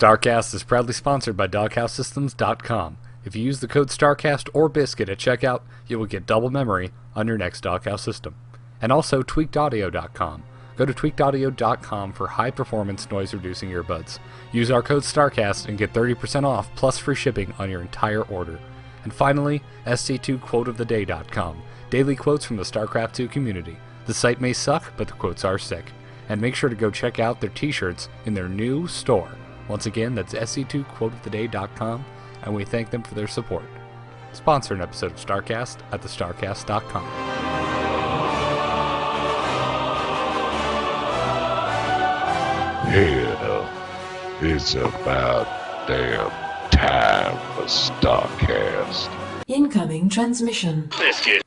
StarCast is proudly sponsored by DoghouseSystems.com. If you use the code StarCast or Biscuit at checkout, you will get double memory on your next Doghouse system. And also tweakedaudio.com. Go to tweakedaudio.com for high-performance noise-reducing earbuds. Use our code StarCast and get 30% off plus free shipping on your entire order. And finally, SC2quoteoftheday.com. Daily quotes from the Starcraft 2 community. The site may suck, but the quotes are sick. And make sure to go check out their t-shirts in their new store. Once again, that's SC2quoteoftheday.com, and we thank them for their support. Sponsor an episode of StarCast at thestarcast.com. Hell, it's about damn time for StarCast. Incoming transmission. Biscuit.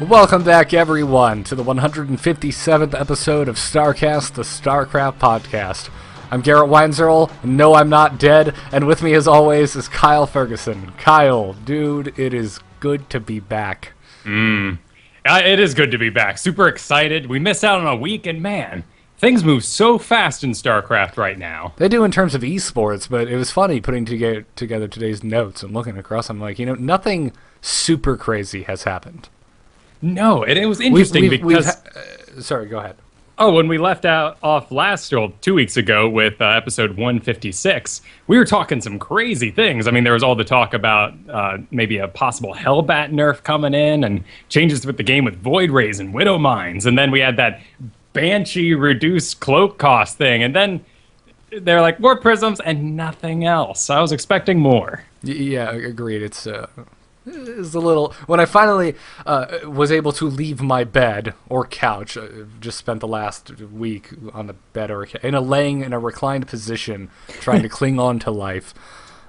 Welcome back, everyone, to the 157th episode of StarCast, the StarCraft podcast. I'm Garrett Weinzierl, and no, I'm not dead, and with me, as always, is Kyle Fergusson. Kyle, dude, it is good to be back. It is good to be back. Super excited. We missed out on a week, and man, things move so fast in StarCraft right now. They do in terms of esports, but it was funny putting together today's notes and looking across. I'm like, nothing super crazy has happened. No, it was interesting because... sorry, go ahead. Oh, when we left off 2 weeks ago with episode 156, we were talking some crazy things. I mean, there was all the talk about maybe a possible Hellbat nerf coming in and changes with the game with Void Rays and Widow Mines. And then we had that Banshee reduced cloak cost thing. And then they're like, more Prisms and nothing else. I was expecting more. Yeah, agreed. It's a little... When I finally was able to leave my bed or couch, just spent the last week on the bed or laying in a reclined position, trying to cling on to life.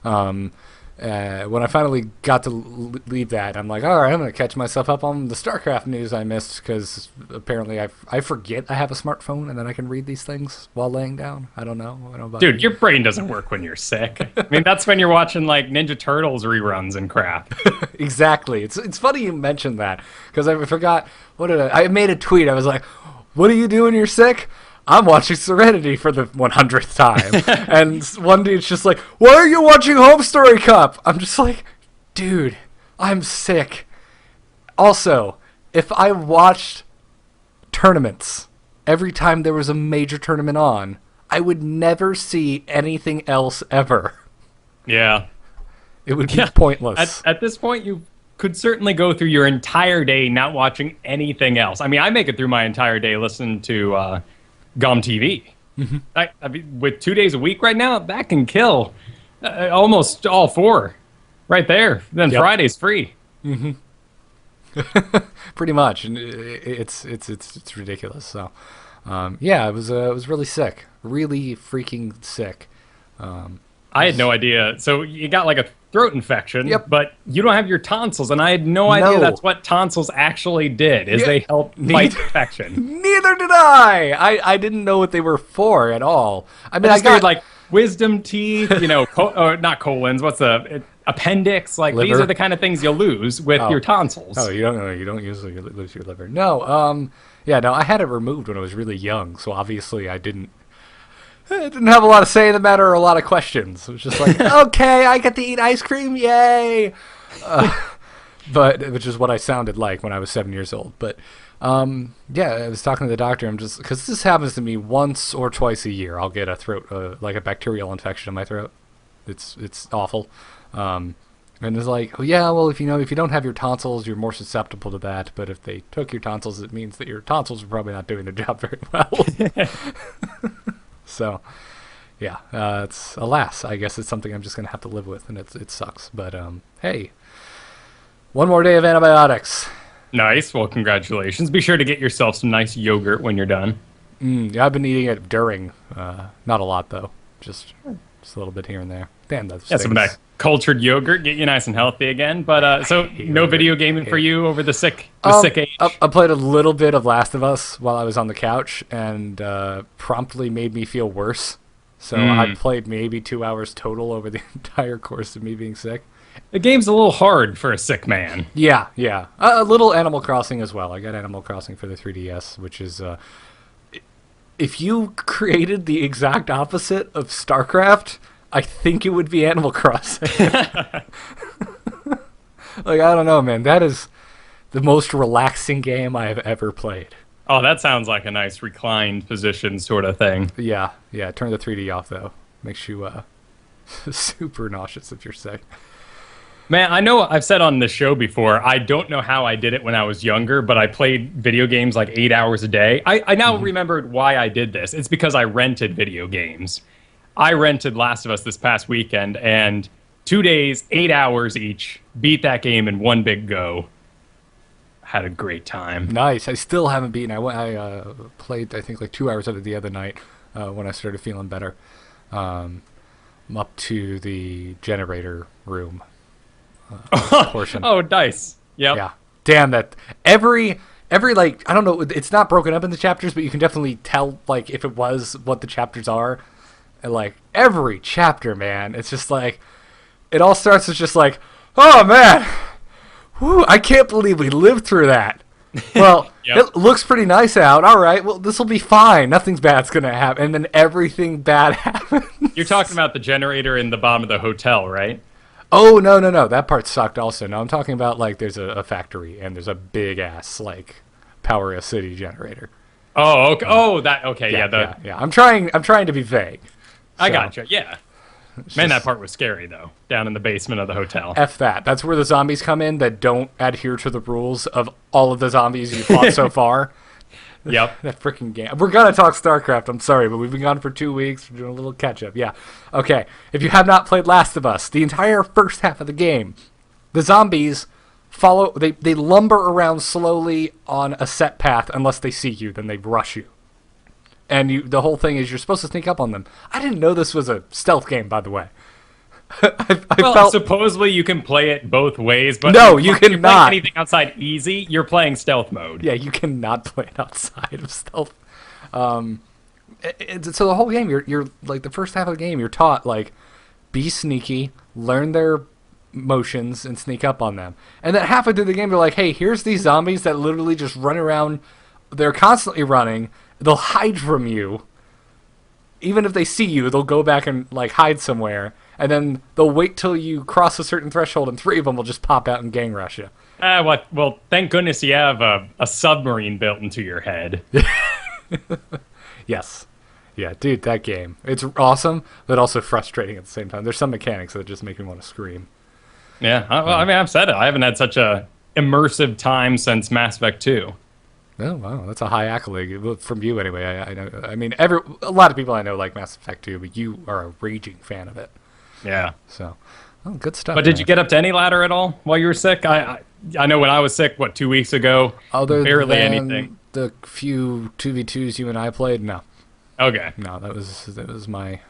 When I finally got to leave that, I'm like, all right, I'm going to catch myself up on the StarCraft news I missed, because apparently I forget I have a smartphone and then I can read these things while laying down. I don't know. Dude, your brain doesn't work when you're sick. I mean, that's when you're watching like Ninja Turtles reruns and crap. Exactly. It's funny you mentioned that, because I forgot. I made a tweet. I was like, what do you do when you're sick? I'm watching Serenity for the 100th time. And one dude's just like, why are you watching Home Story Cup? I'm just like, dude, I'm sick. Also, if I watched tournaments every time there was a major tournament on, I would never see anything else ever. Yeah. It would be pointless. At this point, you could certainly go through your entire day not watching anything else. I mean, I make it through my entire day listening to... GOM TV. Mm-hmm. I mean, with 2 days a week right now, that can kill almost all four right there. Then yep. Friday's free. Mm-hmm. Pretty much, and it's ridiculous. So, yeah, I was really sick, really freaking sick. I had no idea. So you got like a throat infection, yep. But you don't have your tonsils, and I had no idea that's what tonsils actually did, is they help fight infection. Neither did I. I didn't know what they were for at all. I mean, I got like wisdom teeth, or not colons, what's the appendix? Like liver. These are the kind of things you'll lose with your tonsils. Oh, you don't usually lose your liver. No, I had it removed when I was really young, so obviously I didn't have a lot of say in the matter or a lot of questions. It was just like, okay, I get to eat ice cream, yay! But which is what I sounded like when I was 7 years old. But yeah, I was talking to the doctor. I'm just, because this happens to me once or twice a year. I'll get a throat, like a bacterial infection in my throat. It's awful. And it's like, oh yeah, well if you don't have your tonsils, you're more susceptible to that. But if they took your tonsils, it means that your tonsils are probably not doing their job very well. So, yeah, alas, I guess it's something I'm just going to have to live with, and it sucks. But, hey, one more day of antibiotics. Nice. Well, congratulations. Be sure to get yourself some nice yogurt when you're done. Yeah, I've been eating it during. Not a lot, though. Just a little bit here and there. Damn, those things. Some of that cultured yogurt, get you nice and healthy again. But, so, no video gaming for you over the sick age? I played a little bit of Last of Us while I was on the couch, and promptly made me feel worse. So I played maybe 2 hours total over the entire course of me being sick. The game's a little hard for a sick man. Yeah, yeah. A little Animal Crossing as well. I got Animal Crossing for the 3DS, which is... if you created the exact opposite of StarCraft, I think it would be Animal Crossing. Like, I don't know, man. That is the most relaxing game I have ever played. Oh, that sounds like a nice reclined position sort of thing. Yeah, yeah. Turn the 3D off, though. Makes you super nauseous if you're sick. Man, I know I've said on the show before, I don't know how I did it when I was younger, but I played video games like 8 hours a day. I now remembered why I did this. It's because I rented video games. I rented Last of Us this past weekend, and 2 days, 8 hours each, beat that game in one big go. Had a great time. Nice. I still haven't beaten. I played, I think, like 2 hours of it the other night when I started feeling better. I'm up to the generator room portion. Oh, nice. Yep. Yeah. Damn, that every like, I don't know, it's not broken up into chapters, but you can definitely tell like if it was what the chapters are. And like every chapter, man, it's just like it all starts as just like, oh man, whew, I can't believe we lived through that. Well, It looks pretty nice out. All right, well, this will be fine. Nothing's bad's going to happen. And then everything bad happens. You're talking about the generator in the bottom of the hotel, right? Oh, no. That part sucked also. No, I'm talking about, like, there's a factory and there's a big-ass, like, power a city generator. Oh, okay. Oh, that, okay, yeah. I'm trying to be vague. I gotcha, yeah. Man, that part was scary, though, down in the basement of the hotel. F that. That's where the zombies come in that don't adhere to the rules of all of the zombies you fought so far. Yep. That freaking game. We're going to talk StarCraft, I'm sorry, but we've been gone for 2 weeks. We're doing a little catch-up. Yeah. Okay. If you have not played Last of Us, the entire first half of the game, the zombies follow... They lumber around slowly on a set path unless they see you. Then they rush you. And the whole thing is you're supposed to sneak up on them. I didn't know this was a stealth game, by the way. Supposedly you can play it both ways, but no, you cannot. Anything outside easy, you're playing stealth mode. Yeah, you cannot play it outside of stealth. So the whole game, you're like the first half of the game, you're taught like be sneaky, learn their motions, and sneak up on them. And then halfway through the game, they're like, hey, here's these zombies that literally just run around. They're constantly running. They'll hide from you. Even if they see you, they'll go back and like hide somewhere, and then they'll wait till you cross a certain threshold, and 3 of them will just pop out and gang rush you. Well, thank goodness you have a submarine built into your head. Yes. Yeah, dude, that game. It's awesome, but also frustrating at the same time. There's some mechanics that just make me want to scream. Yeah, I mean, I've said it. I haven't had such a immersive time since Mass Effect 2. Oh, wow, that's a high accolade from you anyway. I know. I mean, a lot of people I know like Mass Effect 2, but you are a raging fan of it. Yeah. So, good stuff. But did you get up to any ladder at all while you were sick? I know when I was sick, 2 weeks ago, barely anything. The few 2v2s you and I played, no. Okay. No, that was my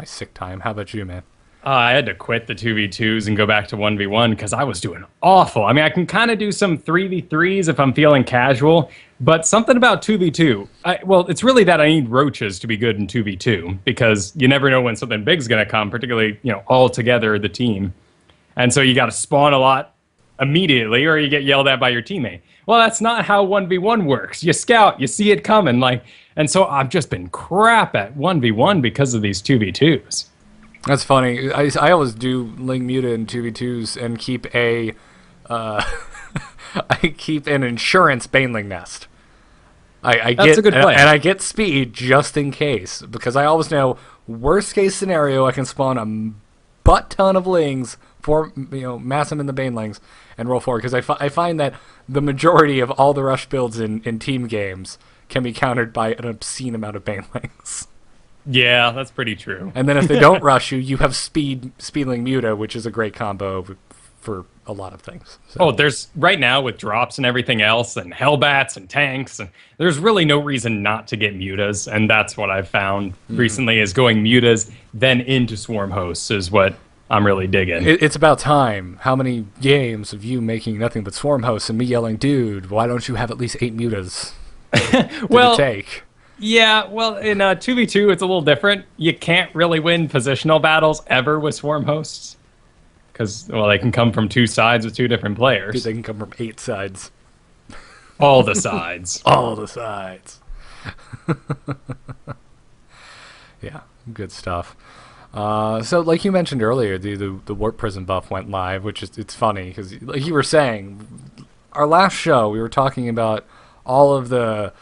sick time. How about you, man? I had to quit the 2v2s and go back to 1v1 because I was doing awful. I mean, I can kind of do some 3v3s if I'm feeling casual, but something about 2v2. It's really that I need roaches to be good in 2v2 because you never know when something big's going to come, particularly, all together, the team. And so you got to spawn a lot immediately or you get yelled at by your teammate. Well, that's not how 1v1 works. You scout, you see it coming. And so I've just been crap at 1v1 because of these 2v2s. That's funny. I always do Ling Muta in 2v2s and keep I keep an insurance Baneling nest. That's a good plan. And I get speed just in case because I always know worst case scenario I can spawn a butt ton of Lings for mass them in the Banelings and roll forward because I find that the majority of all the rush builds in team games can be countered by an obscene amount of Banelings. Yeah, that's pretty true. And then if they don't rush you, you have Speedling Muta, which is a great combo for a lot of things. So. Oh, there's right now with drops and everything else and Hellbats and tanks, and there's really no reason not to get Mutas, and that's what I've found recently is going Mutas, then into Swarm Hosts is what I'm really digging. It's about time. How many games of you making nothing but Swarm Hosts and me yelling, dude, why don't you have at least 8 Mutas? Well, take? Yeah, well, in 2v2, it's a little different. You can't really win positional battles ever with Swarm Hosts. Because, well, they can come from two sides with two different Dude, players. they can come from 8 sides. All the sides. All the sides. Yeah, good stuff. So, like you mentioned earlier, the Warp Prism buff went live, which is it's funny because, like you were saying, our last show we were talking about all of the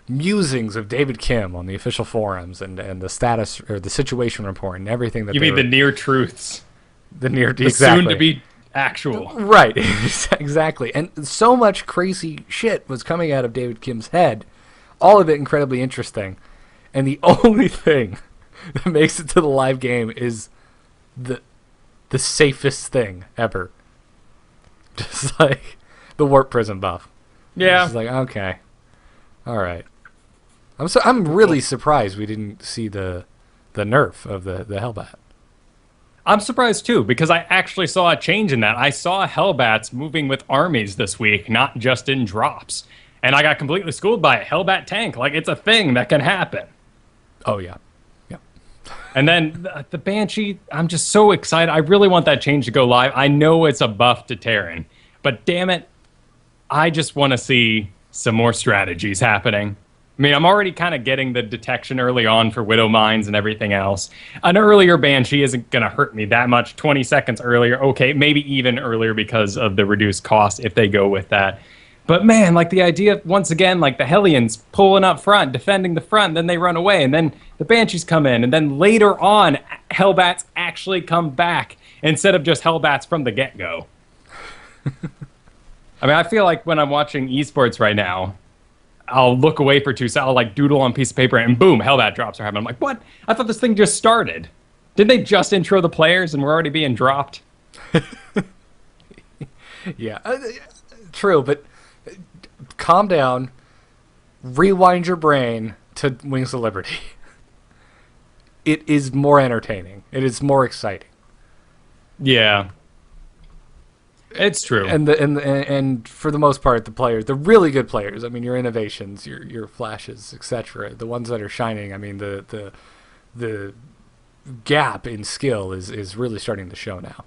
musings of David Kim on the official forums and the status or the situation report and everything that You mean the near truths? the near The exactly. soon to be actual. Right, exactly. And so much crazy shit was coming out of David Kim's head, all of it incredibly interesting. And the only thing that makes it to the live game is the safest thing ever. Just like the Warp Prism buff. Yeah. It's like, okay. All right. I'm really surprised we didn't see the nerf of the Hellbat. I'm surprised too, because I actually saw a change in that. I saw Hellbats moving with armies this week, not just in drops. And I got completely schooled by it. Hellbat tank, like it's a thing that can happen. Oh, yeah. Yeah. And then the Banshee, I'm just so excited. I really want that change to go live. I know it's a buff to Terran, but damn it, I just want to see some more strategies happening. I mean, I'm already kind of getting the detection early on for Widow Mines and everything else. An earlier Banshee isn't going to hurt me that much. 20 seconds earlier, okay, maybe even earlier because of the reduced cost if they go with that. But man, like the idea, once again, like the Hellions pulling up front, defending the front, then they run away, and then the Banshees come in, and then later on, Hellbats actually come back instead of just Hellbats from the get-go. I mean, I feel like when I'm watching esports right now, I'll look away for 2 seconds, I'll like doodle on a piece of paper, and boom, Hellbat drops are happening. I'm like, what? I thought this thing just started. Didn't they just intro the players and we're already being dropped? Yeah, true, but calm down, rewind your brain to Wings of Liberty. It is more entertaining. It is more exciting. Yeah. It's true. And for the most part, the players, the really good players, I mean, your innovations, your flashes, etc., the ones that are shining, I mean, the gap in skill is really starting to show now.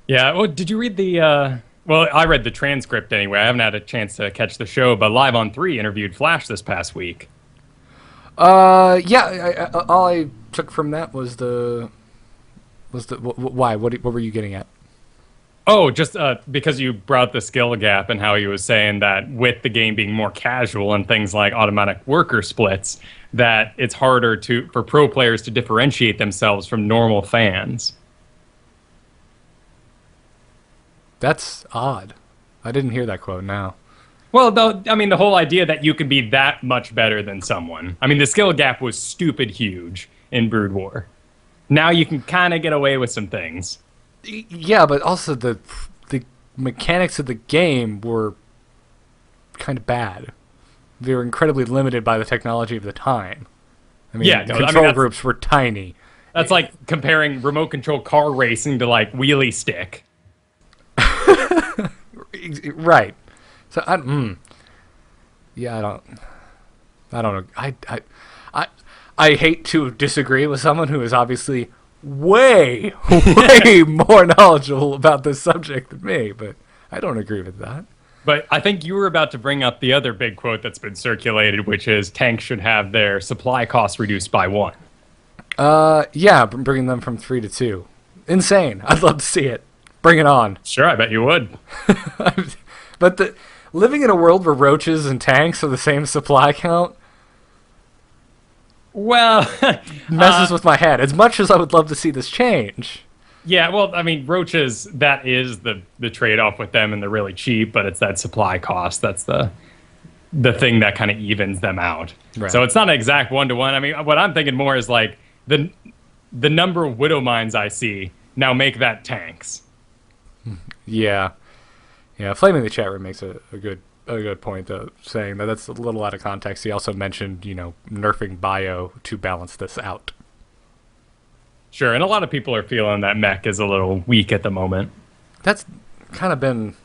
Yeah, well, did you read the... Well, I read the transcript anyway. I haven't had a chance to catch the show, but Live on 3 interviewed Flash this past week. Yeah, all I took from that was why? What were you getting at? Oh, just because you brought the skill gap and how he was saying that with the game being more casual and things like automatic worker splits, that it's harder for pro players to differentiate themselves from normal fans. That's odd. I didn't hear that quote now. Well, though, I mean, the whole idea that you could be that much better than someone. I mean, the skill gap was stupid huge in Brood War. Now you can kind of get away with some things. Yeah, but also the mechanics of the game were kind of bad. They were incredibly limited by the technology of the time. I mean, Yeah, the no, control groups were tiny. That's like comparing remote control car racing to like wheelie stick. Right. So yeah, I don't know. I hate to disagree with someone who is obviously way more knowledgeable about this subject than me, but I don't agree with that. But I think you were about to bring up the other big quote that's been circulated, which is tanks should have their supply costs reduced by 1. Yeah, bringing them from 3 to 2. Insane. I'd love to see it. Bring it on. Sure, I bet you would. But living in a world where roaches and tanks are the same supply count Well, messes with my head. As much as I would love to see this change. Yeah, well, I mean, roaches, that is the trade-off with them, and they're really cheap, but it's that supply cost. That's the thing that kind of evens them out. Right. So it's not an exact one-to-one. I mean, what I'm thinking more is like the number of Widow Mines I see now make that tanks. Yeah. Yeah, Flaming the Chat Room makes a good point, though, saying that that's a little out of context. He also mentioned, nerfing bio to balance this out. Sure, and a lot of people are feeling that mech is a little weak at the moment. That's kind of been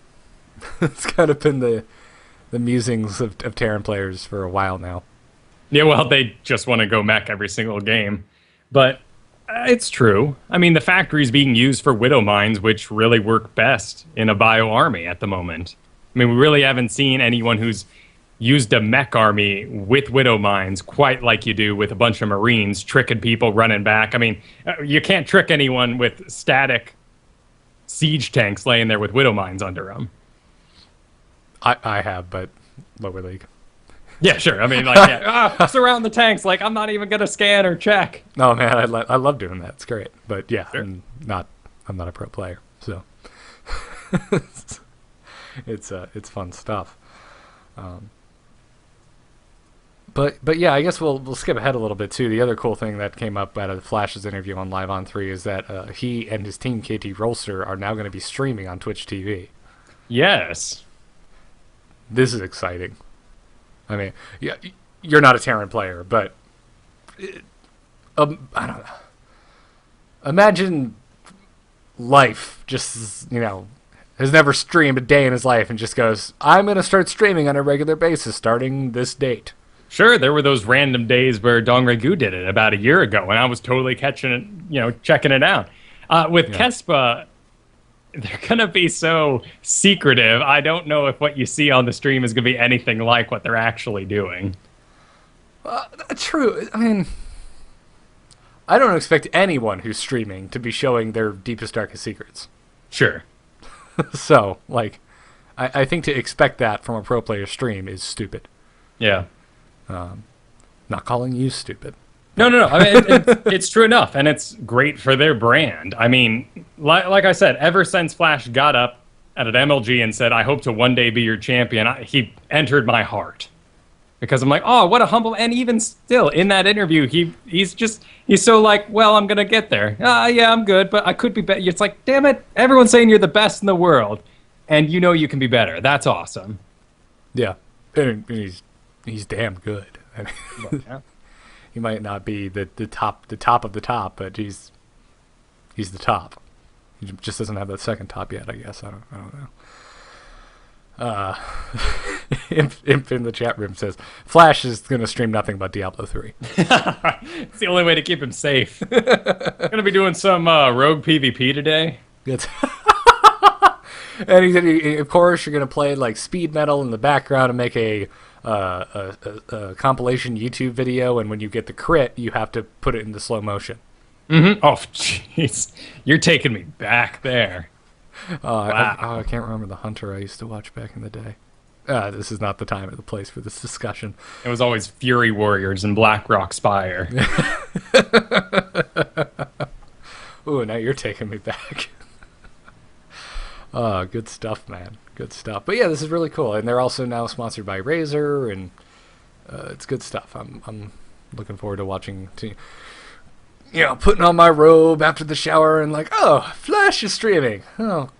the musings of Terran players for a while now. Yeah, well, they just want to go mech every single game. But It's true. I mean, the factory's being used for widow mines, which really work best in a bio army at the moment. I mean, we really haven't seen anyone who's used a mech army with widow mines quite like you do with a bunch of Marines tricking people running back. I mean, you can't trick anyone with static siege tanks laying there with widow mines under them. I have, but lower league. Yeah, sure. I mean, like, surround the tanks. Like, I'm not even gonna scan or check. No, man, I love doing that. It's great. But yeah, Sure. I'm not a pro player, so it's fun stuff. But yeah, I guess we'll skip ahead a little bit too. The other cool thing that came up out of Flash's interview on Live on 3 is that he and his team KT Rolster are now going to be streaming on Twitch TV. Yes. This is exciting. I mean, yeah, you're not a Terran player, but I don't know. Imagine life just, has never streamed a day in his life and just goes, I'm going to start streaming on a regular basis starting this date. Sure, there were those random days where Dong Regu did it about a year ago, and I was totally catching it, checking it out. With Kespa, they're going to be so secretive. I don't know if what you see on the stream is going to be anything like what they're actually doing. True. I mean, I don't expect anyone who's streaming to be showing their deepest, darkest secrets. Sure. So, I think to expect that from a pro player stream is stupid. Yeah. Not calling you stupid. No. I mean, it's true enough, and it's great for their brand. I mean, like I said, ever since Flash got up at an MLG and said, I hope to one day be your champion, he entered my heart. Because I'm like, oh, what a humble... And even still, in that interview, he's so like, well, I'm going to get there. Yeah, I'm good, but I could be better. It's like, damn it, everyone's saying you're the best in the world, and you know you can be better. That's awesome. Yeah, and he's damn good. I mean, Yeah. He might not be the top of the top, but he's the top. He just doesn't have that second top yet, I guess. I don't know. Imp in the chat room says Flash is going to stream nothing but Diablo 3. It's the only way to keep him safe. Gonna be doing some rogue PvP today. And he said, of course, you're going to play like speed metal in the background and make a compilation YouTube video, and when you get the crit, you have to put it into slow motion. Mm-hmm. Oh, jeez. You're taking me back there. Wow. I can't remember the Hunter I used to watch back in the day. This is not the time or the place for this discussion. It was always Fury Warriors and Blackrock Spire. Ooh, now you're taking me back. Good stuff, man. Good stuff. But yeah, this is really cool, and they're also now sponsored by Razer, and it's good stuff. I'm looking forward to watching. Putting on my robe after the shower and like, oh, Flash is streaming. Oh,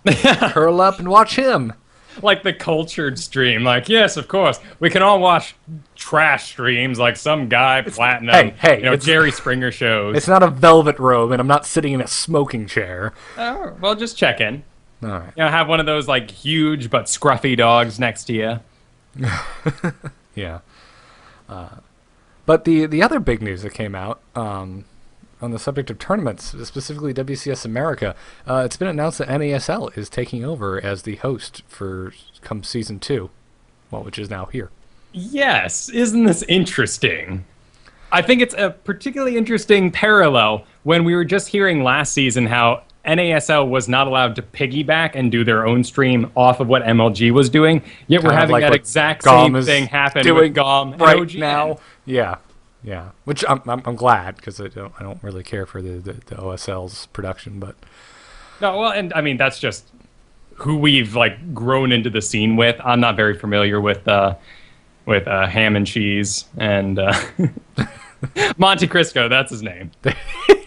curl up and watch him. Like the cultured stream. Like, yes, of course. We can all watch trash streams like some guy platinum. Hey, Jerry Springer shows. It's not a velvet robe, and I'm not sitting in a smoking chair. Oh, well, just check in. All right. Have one of those like huge but scruffy dogs next to you. Yeah. But the other big news that came out on the subject of tournaments, specifically WCS America, it's been announced that NASL is taking over as the host for come season 2, which is now here. Yes, isn't this interesting? I think it's a particularly interesting parallel when we were just hearing last season how NASL was not allowed to piggyback and do their own stream off of what MLG was doing, yet we're having that exact same thing happen with GOM right and OGN. now. Yeah. Which I'm glad, because I don't really care for the OSL's production, but no, well, and I mean that's just who we've like grown into the scene with. I'm not very familiar with Ham and Cheese and Monte Cristo. That's his name.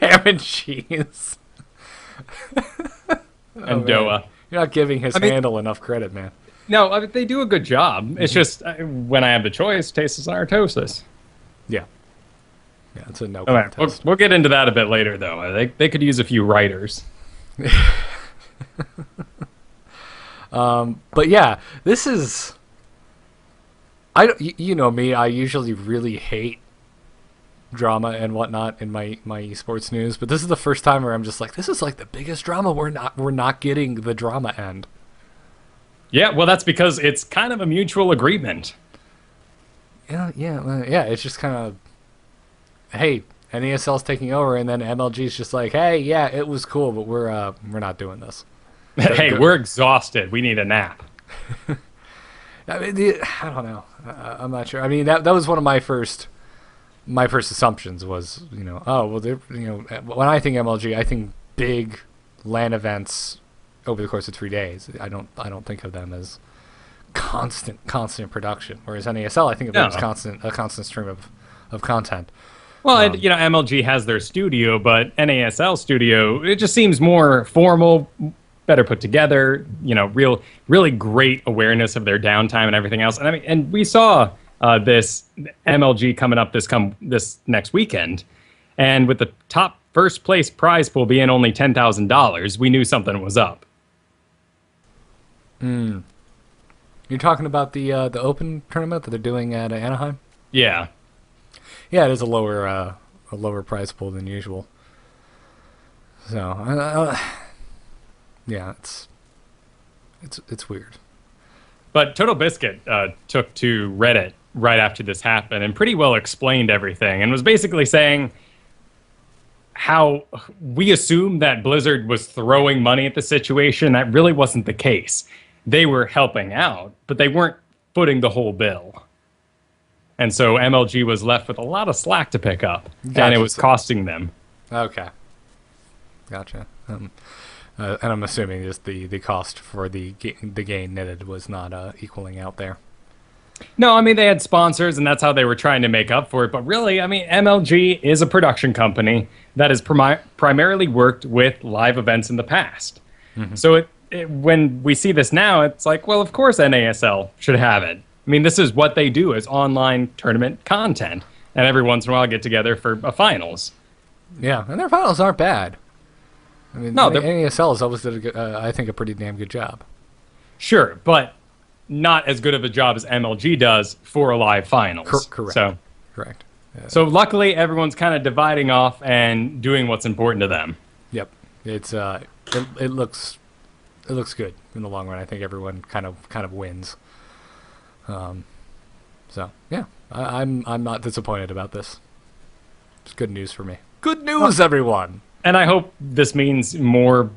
Ham and Cheese. And Doa. You're not giving his handle enough credit, man. No, I mean, they do a good job. It's just when I have the choice, tasteless narcosis. Yeah, it's a no right, contest. we'll get into that a bit later, though. They could use a few writers. But yeah, this is... you know me, I usually really hate drama and whatnot in my esports news, but this is the first time where I'm just like, this is like the biggest drama. We're not getting the drama end. Yeah, well, that's because it's kind of a mutual agreement. Yeah. It's just kind of, hey, NASL's taking over, and then MLG's just like, hey, yeah, it was cool, but we're not doing this. Hey, we're exhausted. We need a nap. I mean, I don't know. I'm not sure. I mean, that was one of my first assumptions was, when I think MLG, I think big LAN events over the course of 3 days. I don't think of them as constant production. Whereas NASL, I think of them as a constant stream of content. Well, MLG has their studio, but NASL studio, it just seems more formal, better put together, really great awareness of their downtime and everything else. And I mean, and we saw this MLG coming up this next weekend, and with the top first place prize pool being only $10,000, we knew something was up. You're talking about the Open tournament that they're doing at Anaheim? Yeah. Yeah, it is a lower prize pool than usual. So, yeah, it's weird. But Total Biscuit took to Reddit right after this happened and pretty well explained everything, and was basically saying how we assumed that Blizzard was throwing money at the situation. That really wasn't the case. They were helping out, but they weren't footing the whole bill. And so MLG was left with a lot of slack to pick up, and it was costing them. Okay. Gotcha. And I'm assuming just the cost for the gain netted was not equaling out there. No, I mean, they had sponsors, and that's how they were trying to make up for it. But really, I mean, MLG is a production company that has primarily worked with live events in the past. Mm-hmm. So when we see this now, it's like, well, of course NASL should have it. I mean, this is what they do as online tournament content. And every once in a while get together for a finals. Yeah, and their finals aren't bad. I mean, no, NASL has always did, I think, a pretty damn good job. Sure, but not as good of a job as MLG does for a live finals. Correct. Correct. So luckily, everyone's kind of dividing off and doing what's important to them. Yep. It's it looks good in the long run. I think everyone kind of wins. So yeah, I'm not disappointed about this. It's good news for me. Good news, everyone. And I hope this means more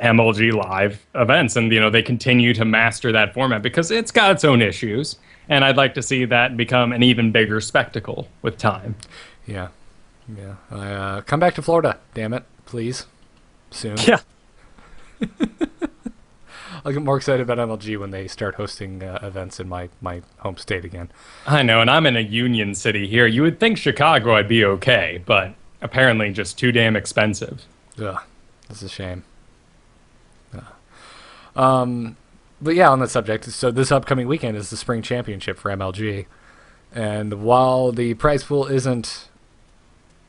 MLG live events, and they continue to master that format because it's got its own issues, and I'd like to see that become an even bigger spectacle with time. Yeah. Come back to Florida, damn it, please, soon. Yeah. I'll get more excited about MLG when they start hosting events in my home state again. I know, and I'm in a union city here. You would think Chicago I'd be okay, but apparently just too damn expensive. Ugh, that's a shame. But yeah, on that subject, so this upcoming weekend is the Spring Championship for MLG. And while the prize pool isn't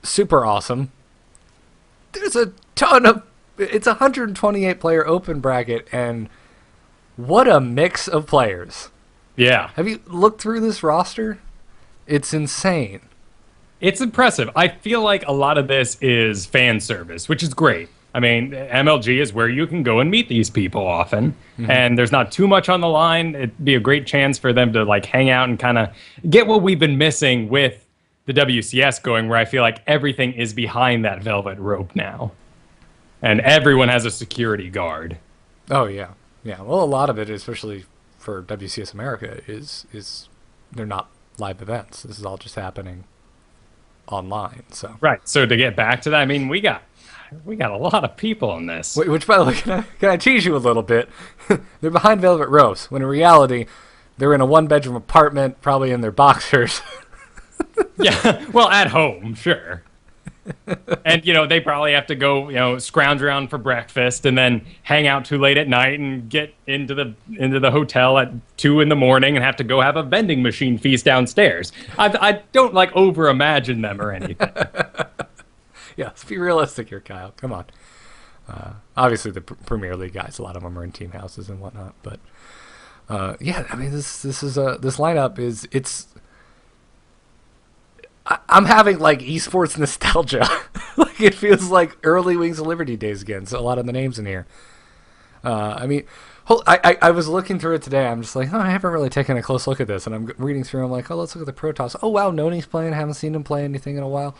super awesome, there's a ton of... It's a 128-player open bracket, and what a mix of players. Yeah. Have you looked through this roster? It's insane. It's impressive. I feel like a lot of this is fan service, which is great. I mean, MLG is where you can go and meet these people often, and there's not too much on the line. It'd be a great chance for them to hang out and kind of get what we've been missing with the WCS going, where I feel like everything is behind that velvet rope now. And everyone has a security guard. Oh, yeah. Yeah, well, a lot of it, especially for WCS America, is they're not live events. This is all just happening online. So right. So to get back to that, I mean, we got a lot of people in this. Which, by the way, can I tease you a little bit? They're behind velvet ropes, when in reality, they're in a one-bedroom apartment, probably in their boxers. Yeah, well, at home, sure. And, they probably have to go, scrounge around for breakfast and then hang out too late at night and get into the hotel at 2 a.m. and have to go have a vending machine feast downstairs. I don't, over-imagine them or anything. Yeah, let's be realistic here, Kyle. Come on. Obviously, the Premier League guys, a lot of them are in team houses and whatnot. But, yeah, I mean, this lineup is... I'm having like esports nostalgia. Like it feels like early Wings of Liberty days again. So a lot of the names in here. I mean, I was looking through it today. I'm just like, I haven't really taken a close look at this, and I'm reading through. I'm like, let's look at the Protoss. Oh wow, Noni's playing. I haven't seen him play anything in a while.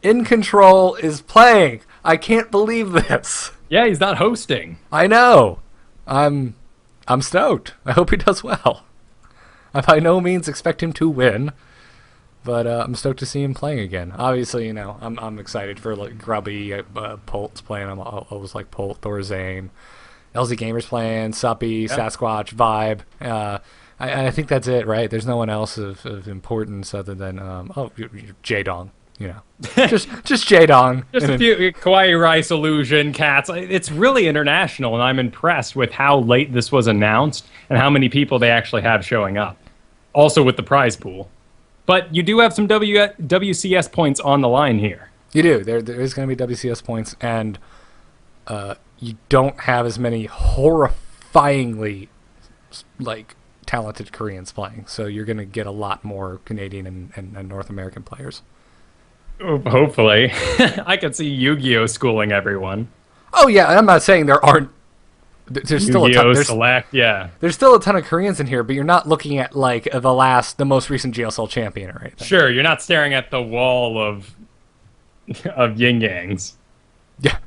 In Control is playing. I can't believe this. Yeah, he's not hosting. I know. I'm stoked. I hope he does well. I by no means expect him to win. But I'm stoked to see him playing again. Obviously, I'm excited for like Grubby, Polt's playing. I'm always like Polt, Thorzane, LZ Gamer's playing, Suppy, Sasquatch, Vibe. I think that's it, right? There's no one else of importance other than J-Dong. Just J-Dong. Just a few Kawaii Rice, Illusion, Cats. It's really international, and I'm impressed with how late this was announced and how many people they actually have showing up. Also with the prize pool. But you do have some WCS points on the line here. You do. There is going to be WCS points, and you don't have as many horrifyingly like talented Koreans playing. So you're going to get a lot more Canadian and North American players. Hopefully. I could see Yu-Gi-Oh! Schooling everyone. Oh, yeah. I'm not saying there aren't. There's still a ton. There's still a ton of Koreans in here, but you're not looking at like the most recent GSL champion or anything. Sure, you're not staring at the wall of yin yangs. Yeah,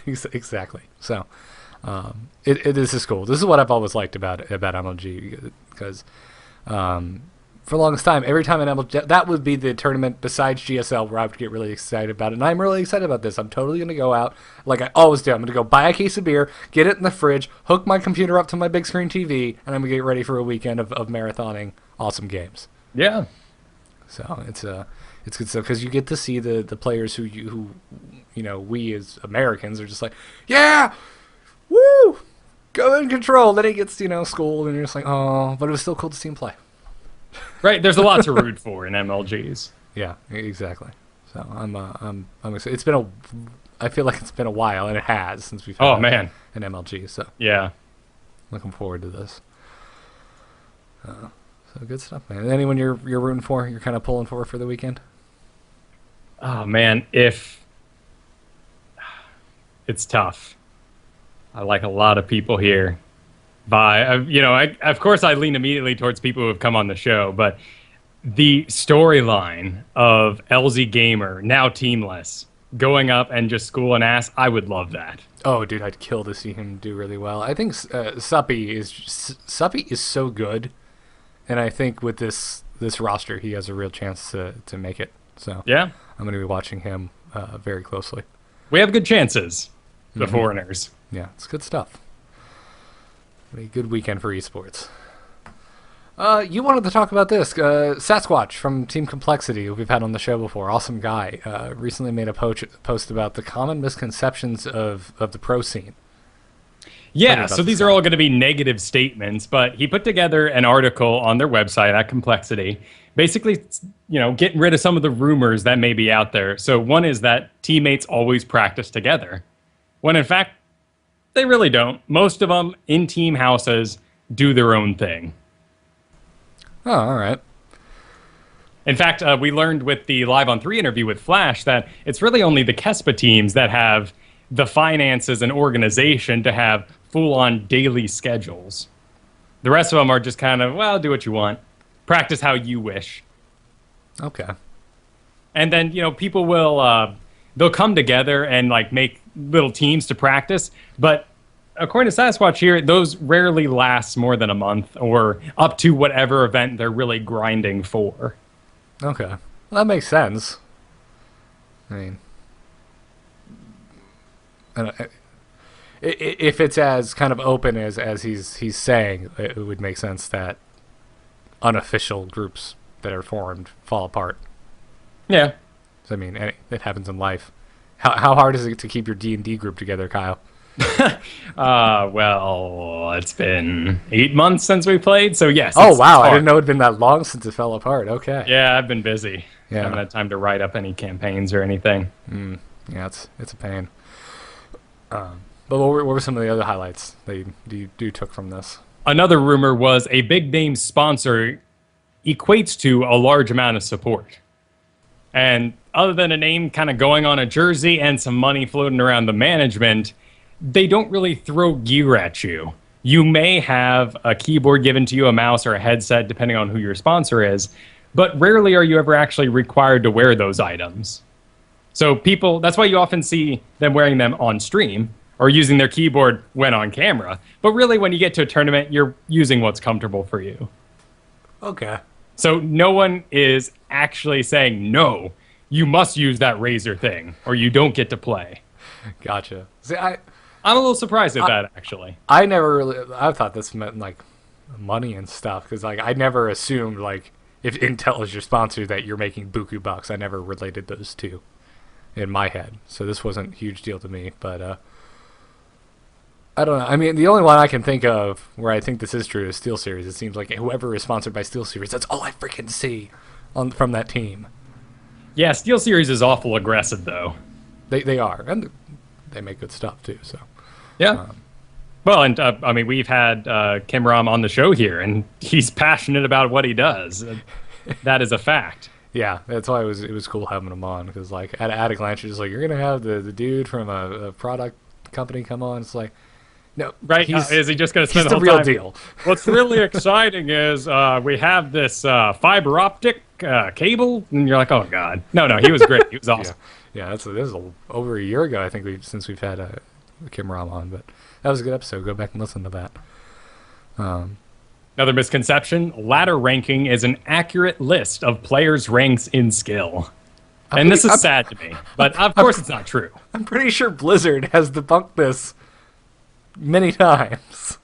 exactly. So, this is cool. This is what I've always liked about MLG because for the longest time, every time an MLG, that would be the tournament besides GSL where I would get really excited about it. And I'm really excited about this. I'm totally going to go out like I always do. I'm going to go buy a case of beer, get it in the fridge, hook my computer up to my big screen TV, and I'm going to get ready for a weekend of marathoning awesome games. Yeah. So it's good stuff because you get to see the players who we as Americans are just like, yeah, woo, go in Control. Then he gets, schooled and you're just like, oh, but it was still cool to see him play. Right, there's a lot to root for in MLGs. Yeah, exactly. So I'm excited. I feel like it's been a while, and it has since we've had an MLG. So yeah, looking forward to this. So good stuff, man. Anyone you're rooting for? You're kind of pulling for the weekend? Oh man, it's tough. I like a lot of people here. Of course I lean immediately towards people who have come on the show, but the storyline of LZ Gamer, now teamless, going up and just schooling ass, I would love that. Oh, dude, I'd kill to see him do really well. I think Suppy is so good, and I think with this roster, he has a real chance to make it. So yeah, I'm going to be watching him very closely. We have good chances, the foreigners. Yeah, it's good stuff. A good weekend for esports. You wanted to talk about this. Sasquatch from Team Complexity, who we've had on the show before, awesome guy, recently made a post about the common misconceptions of the pro scene. Yeah, so these are all going to be negative statements, but he put together an article on their website at Complexity, basically, getting rid of some of the rumors that may be out there. So one is that teammates always practice together, when in fact, they really don't. Most of them in team houses do their own thing. Oh, all right. In fact, we learned with the Live on 3 interview with Flash that it's really only the KESPA teams that have the finances and organization to have full-on daily schedules. The rest of them are just kind of, do what you want. Practice how you wish. Okay. And then, people will... they'll come together and make little teams to practice, but according to Sasquatch here, those rarely last more than a month or up to whatever event they're really grinding for. Okay, well, that makes sense. I mean, if it's as kind of open as he's saying, it would make sense that unofficial groups that are formed fall apart. Yeah. I mean, it happens in life. How hard is it to keep your D&D group together, Kyle? Well, it's been 8 months since we played, so yes. Oh, wow. I didn't know it'd been that long since it fell apart. Okay. Yeah, I've been busy. Yeah. I haven't had time to write up any campaigns or anything. Yeah, it's a pain. But what were some of the other highlights that you took from this? Another rumor was a big name sponsor equates to a large amount of support. And other than a name kind of going on a jersey and some money floating around the management, they don't really throw gear at you. You may have a keyboard given to you, a mouse, or a headset, depending on who your sponsor is, but rarely are you ever actually required to wear those items. So people, that's why you often see them wearing them on stream or using their keyboard when on camera. But really, when you get to a tournament, you're using what's comfortable for you. Okay. So no one is actually saying, no, you must use that Razer thing or you don't get to play. Gotcha. See, I'm a little surprised at that, actually. I thought this meant, like, money and stuff, because, like, I never assumed, like, if Intel is your sponsor that you're making buku bucks. I never related those two in my head. So this wasn't a huge deal to me, but, I don't know. I mean, the only one I can think of where I think this is true is SteelSeries. It seems like whoever is sponsored by SteelSeries, that's all I freaking see from that team. Yeah, SteelSeries is awful aggressive, though. They are, and they make good stuff, too, so. Yeah. Well, and I mean, we've had Kim Ram on the show here, and he's passionate about what he does. That is a fact. Yeah, that's why it was cool having him on, because, like, at a glance, you're just like, you're going to have the dude from a product company come on. It's like, no. Right? Is he just going to spend the whole real time? Deal. What's really exciting is we have this fiber optic cable, and you're like, oh, God. No, he was great. He was awesome. Yeah, this is over a year ago, I think, since we've had Kim Ram on, but that was a good episode. Go back and listen to that. Another misconception, ladder ranking is an accurate list of players' ranks in skill. And this is sad to me, but of course it's not true. I'm pretty sure Blizzard has debunked this many times.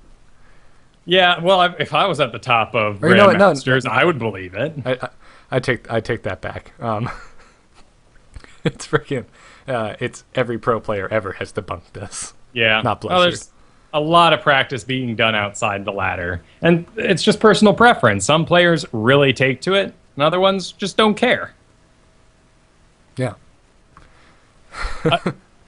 Yeah, well, if I was at the top of Grandmasters, I would believe it. I take that back. It's freaking... it's every pro player ever has debunked this. Yeah. Not Blizzard. Well, there's a lot of practice being done outside the ladder. And it's just personal preference. Some players really take to it, and other ones just don't care. Yeah.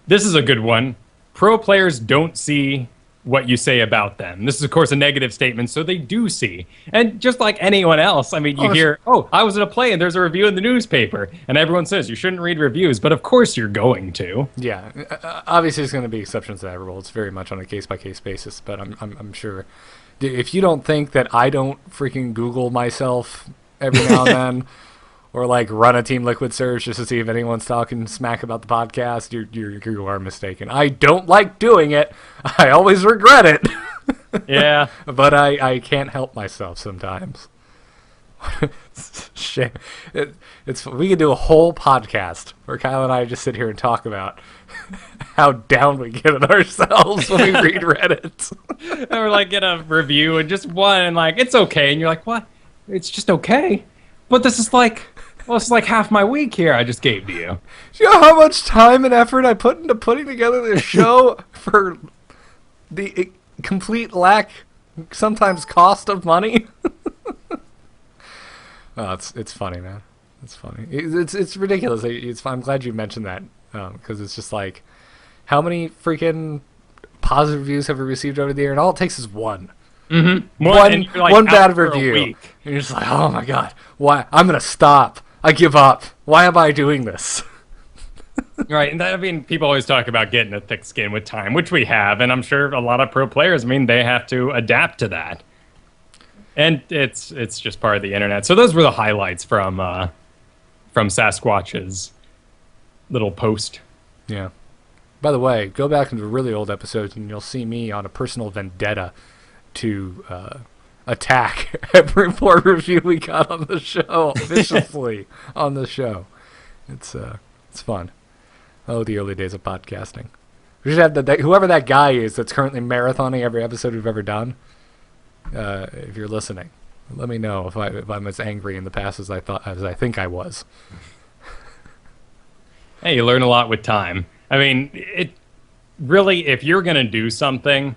This is a good one. Pro players don't see what you say about them. This is, of course, a negative statement, so they do see. And just like anyone else, I mean, you hear, I was in a play and there's a review in the newspaper, and everyone says you shouldn't read reviews, but of course you're going to. Yeah, obviously there's going to be exceptions to that rule. It's very much on a case-by-case basis, but I'm sure. If you don't think that I don't freaking Google myself every now and then, or like run a Team Liquid search just to see if anyone's talking smack about the podcast, you are mistaken. I don't like doing it. I always regret it. Yeah. But I can't help myself sometimes. Shame. We could do a whole podcast where Kyle and I just sit here and talk about how down we get at ourselves when we read Reddit. Or like get a review and just one and like, it's okay. And you're like, what? It's just okay. But this is like... Well, it's like half my week here I just gave to you. Do you know how much time and effort I put into putting together this show for the complete lack, sometimes cost of money? Oh, it's funny, man. It's funny. It's ridiculous. I'm glad you mentioned that, because it's just like, how many freaking positive reviews have we received over the year? And all it takes is one. Mm-hmm. One bad review. And you're just like, oh my God, why? I'm going to stop. I give up. Why am I doing this? Right, and I mean, people always talk about getting a thick skin with time, which we have, and I'm sure a lot of pro players, I mean, they have to adapt to that. And it's just part of the internet. So those were the highlights from Sasquatch's little post. Yeah. By the way, go back into really old episodes, and you'll see me on a personal vendetta to attack every poor review we got on the show, viciously on the show. It's fun. Oh, the early days of podcasting. We should have whoever that guy is that's currently marathoning every episode we've ever done. If you're listening, let me know if I'm as angry in the past as I think I was. Hey, you learn a lot with time. I mean, it really, if you're gonna do something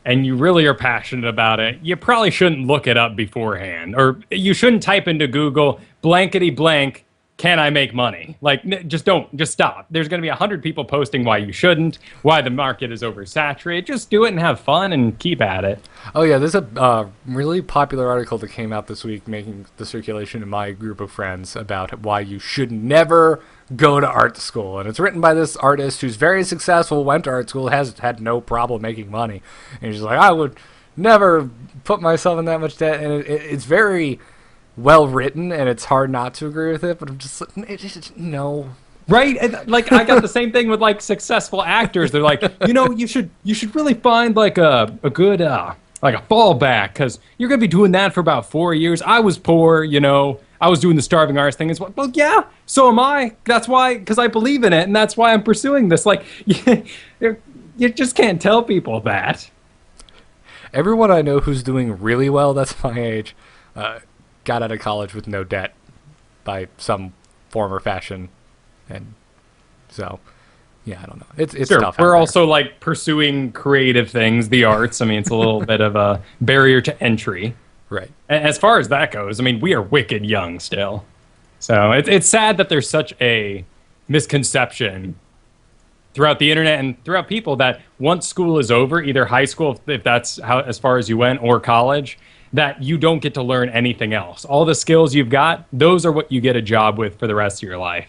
and you really are passionate about it, you probably shouldn't look it up beforehand. Or you shouldn't type into Google, blankety blank, can I make money? Like, just stop. There's going to be 100 people posting why you shouldn't, why the market is oversaturated. Just do it and have fun and keep at it. Oh, yeah, there's a really popular article that came out this week making the circulation in my group of friends about why you should never go to art school. And it's written by this artist who's very successful, went to art school, has had no problem making money. And he's like, I would never put myself in that much debt. And it's very well written, and it's hard not to agree with it, but I'm just like, no. Right? Like, I got the same thing with, like, successful actors. They're like, you should really find, like, a good, like, a fallback, because you're going to be doing that for about 4 years. I was poor, I was doing the starving artist thing as well. Well, yeah, so am I. That's why, because I believe in it, and that's why I'm pursuing this. Like, you just can't tell people that. Everyone I know who's doing really well, that's my age, got out of college with no debt by some form or fashion, and so yeah, I don't know. It's sure, tough. We're also like pursuing creative things, the arts. I mean, it's a little bit of a barrier to entry, right? As far as that goes, I mean, we are wicked young still, so it's sad that there's such a misconception throughout the internet and throughout people that once school is over, either high school, if that's how as far as you went, or college, that you don't get to learn anything else. All the skills you've got, those are what you get a job with for the rest of your life.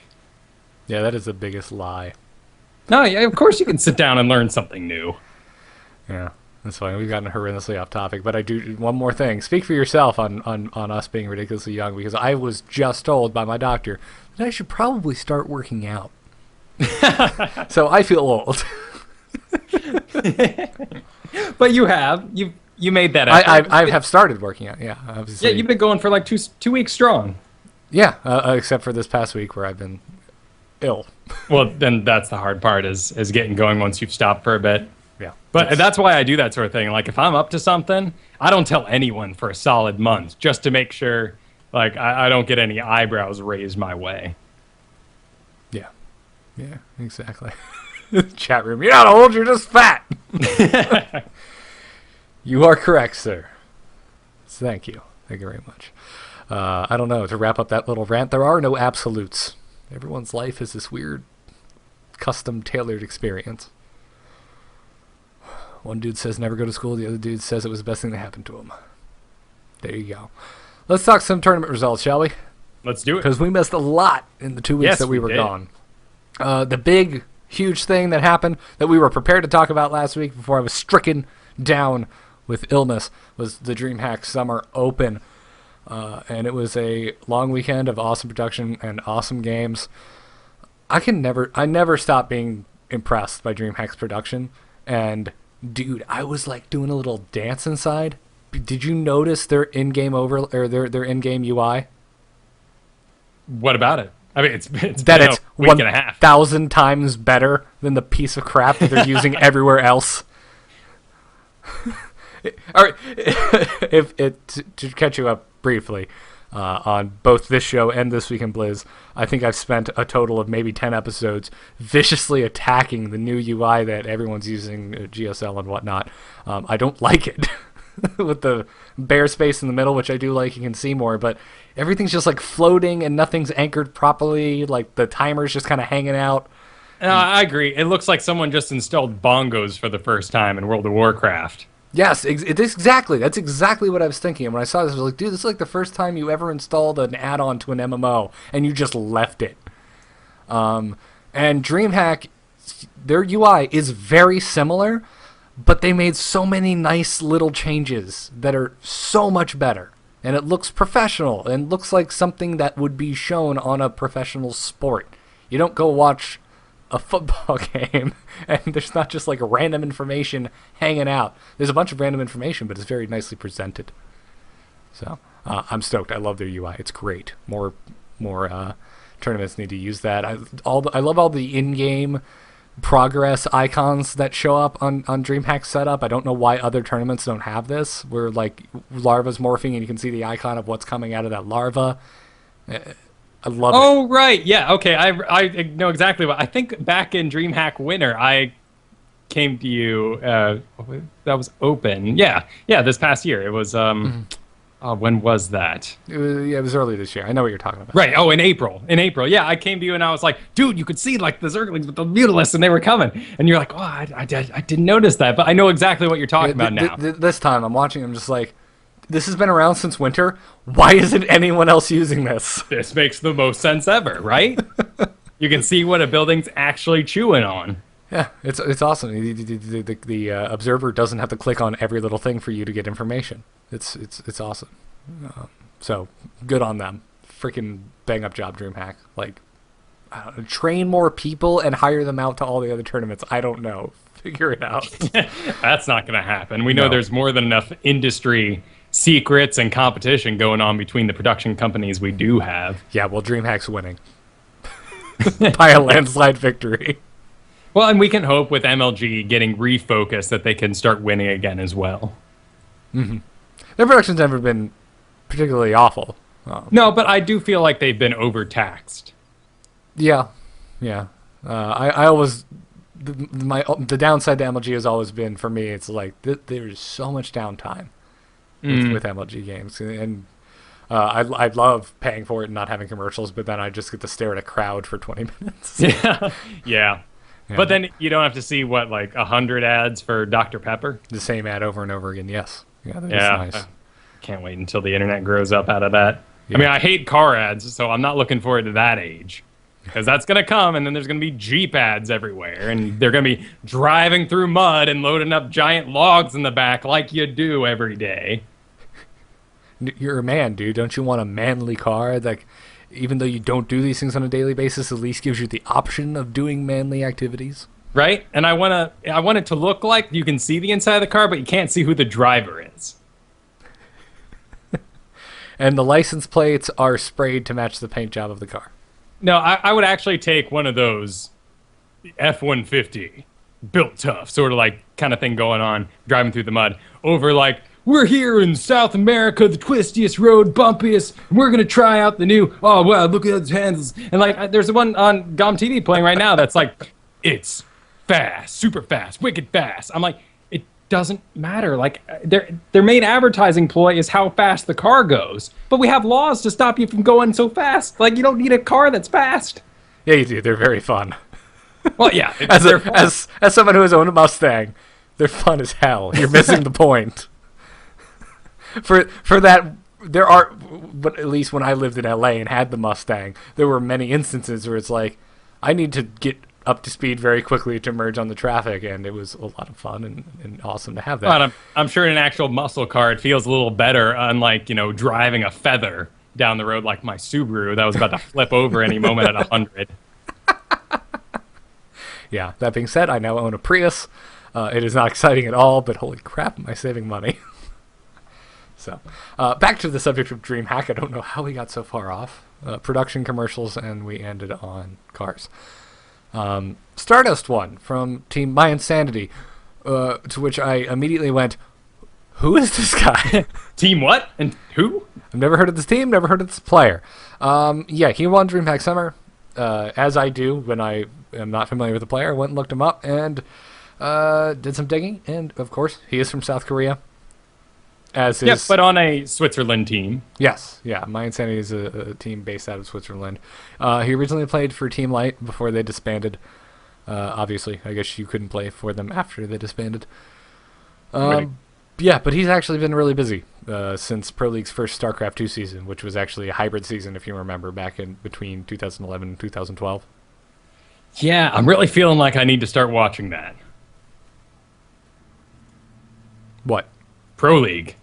Yeah, that is the biggest lie. No, yeah, of course you can sit down and learn something new. Yeah, that's fine. We've gotten horrendously off topic, but I do one more thing. Speak for yourself on us being ridiculously young, because I was just told by my doctor that I should probably start working out. So I feel old. But you made that effort. I have started working out, yeah. Obviously. Yeah, you've been going for like two weeks strong. Yeah, except for this past week where I've been ill. Well, then that's the hard part is getting going once you've stopped for a bit. Yeah. But that's why I do that sort of thing. Like, if I'm up to something, I don't tell anyone for a solid month, just to make sure, like, I don't get any eyebrows raised my way. Yeah. Yeah, exactly. Chat room, you're not old, you're just fat. You are correct, sir. Thank you. Thank you very much. I don't know, to wrap up that little rant, there are no absolutes. Everyone's life is this weird, custom-tailored experience. One dude says never go to school, the other dude says it was the best thing that happened to him. There you go. Let's talk some tournament results, shall we? Let's do it. Because we missed a lot in the 2 weeks that we were gone. The big, huge thing that happened that we were prepared to talk about last week before I was stricken down with illness was the DreamHack Summer Open. And it was a long weekend of awesome production and awesome games. I never stop being impressed by DreamHack's production. And dude, I was like doing a little dance inside. Did you notice their in-game their in-game UI? What about it? I mean, it's that been it's a week and a half. 1,000 times better than the piece of crap that they're using everywhere else. All right, to catch you up briefly on both this show and This Week in Blizz, I think I've spent a total of maybe 10 episodes viciously attacking the new UI that everyone's using, GSL and whatnot. I don't like it. With the bare space in the middle, which I do like, you can see more, but everything's just like floating and nothing's anchored properly. Like the timer's just kind of hanging out. I agree. It looks like someone just installed bongos for the first time in World of Warcraft. Yes, exactly. That's exactly what I was thinking. And when I saw this, I was like, dude, this is like the first time you ever installed an add-on to an MMO, and you just left it. And DreamHack, their UI is very similar, but they made so many nice little changes that are so much better. And it looks professional, and looks like something that would be shown on a professional sport. You don't go watch a football game, and there's not just like random information hanging out. There's a bunch of random information, but it's very nicely presented. So I'm stoked. I love their UI. It's great. More tournaments need to use that. I love all the in-game progress icons that show up on DreamHack setup. I don't know why other tournaments don't have this, where like larva's morphing and you can see the icon of what's coming out of that larva. I love it. Oh, right. Yeah, okay. I know exactly what. I think back in DreamHack Winter, I came to you. That was open. Yeah, this past year. It was, When was that? It was early this year. I know what you're talking about. Right. Oh, in April. In April. Yeah, I came to you and I was like, dude, you could see like the Zerglings with the Mutalisks and they were coming. And you're like, oh, I didn't notice that, but I know exactly what you're talking about now. This time I'm watching, I'm just like, this has been around since winter. Why isn't anyone else using this? This makes the most sense ever, right? You can see what a building's actually chewing on. Yeah, it's awesome. The observer doesn't have to click on every little thing for you to get information. It's awesome. So good on them. Freaking bang up job, DreamHack. Like, I don't know, train more people and hire them out to all the other tournaments. I don't know. Figure it out. That's not going to happen. We know there's more than enough industry secrets and competition going on between the production companies we do have. Yeah, well, DreamHack's winning by a landslide victory. Well, and we can hope with MLG getting refocused that they can start winning again as well. Mm-hmm. Their production's never been particularly awful. No, but I do feel like they've been overtaxed. Yeah. I always the downside to MLG has always been for me. It's like there's so much downtime with MLG games, and I love paying for it and not having commercials, but then I just get to stare at a crowd for 20 minutes. Yeah. But then you don't have to see, 100 ads for Dr. Pepper? The same ad over and over again, yes. Yeah, that's nice. Can't wait until the internet grows up out of that. Yeah. I mean, I hate car ads, so I'm not looking forward to that age. Because that's going to come, and then there's going to be Jeep ads everywhere, and they're going to be driving through mud and loading up giant logs in the back like you do every day. You're a man, dude. Don't you want a manly car that, even though you don't do these things on a daily basis, at least gives you the option of doing manly activities? Right? And I want it to look like you can see the inside of the car, but you can't see who the driver is. And the license plates are sprayed to match the paint job of the car. No, I would actually take one of those F-150 built tough sort of kind of thing going on, driving through the mud, over we're here in South America, the twistiest road, bumpiest, and we're going to try out the new, oh, wow, look at those handles. And there's one on GOM TV playing right now that's it's fast, super fast, wicked fast. I'm like, it doesn't matter. Their main advertising ploy is how fast the car goes. But we have laws to stop you from going so fast. You don't need a car that's fast. Yeah, you do. They're very fun. Well, yeah. As someone who has owned a Mustang, they're fun as hell. You're missing the point. For that, there are, but at least when I lived in LA and had the Mustang, there were many instances where it's I need to get up to speed very quickly to merge on the traffic, and it was a lot of fun and awesome to have that. Well, I'm sure in an actual muscle car, it feels a little better, unlike, driving a Feather down the road like my Subaru that was about to flip over any moment at 100. Yeah, that being said, I now own a Prius. It is not exciting at all, but holy crap, am I saving money. So, back to the subject of DreamHack. I don't know how we got so far off. Production commercials, and we ended on cars. Stardust won from Team My Insanity, to which I immediately went, who is this guy? Team what? And who? I've never heard of this team, never heard of this player. Yeah, he won DreamHack Summer, as I do when I am not familiar with the player. I went and looked him up and did some digging, and of course, he is from South Korea. Yes, but on a Switzerland team. Yes, yeah. My Insanity is a team based out of Switzerland. He originally played for Team Light before they disbanded. Obviously, I guess you couldn't play for them after they disbanded. Right. Yeah, but he's actually been really busy since Pro League's first StarCraft 2 season, which was actually a hybrid season, if you remember, back in between 2011 and 2012. Yeah, I'm really feeling like I need to start watching that. What? Pro League.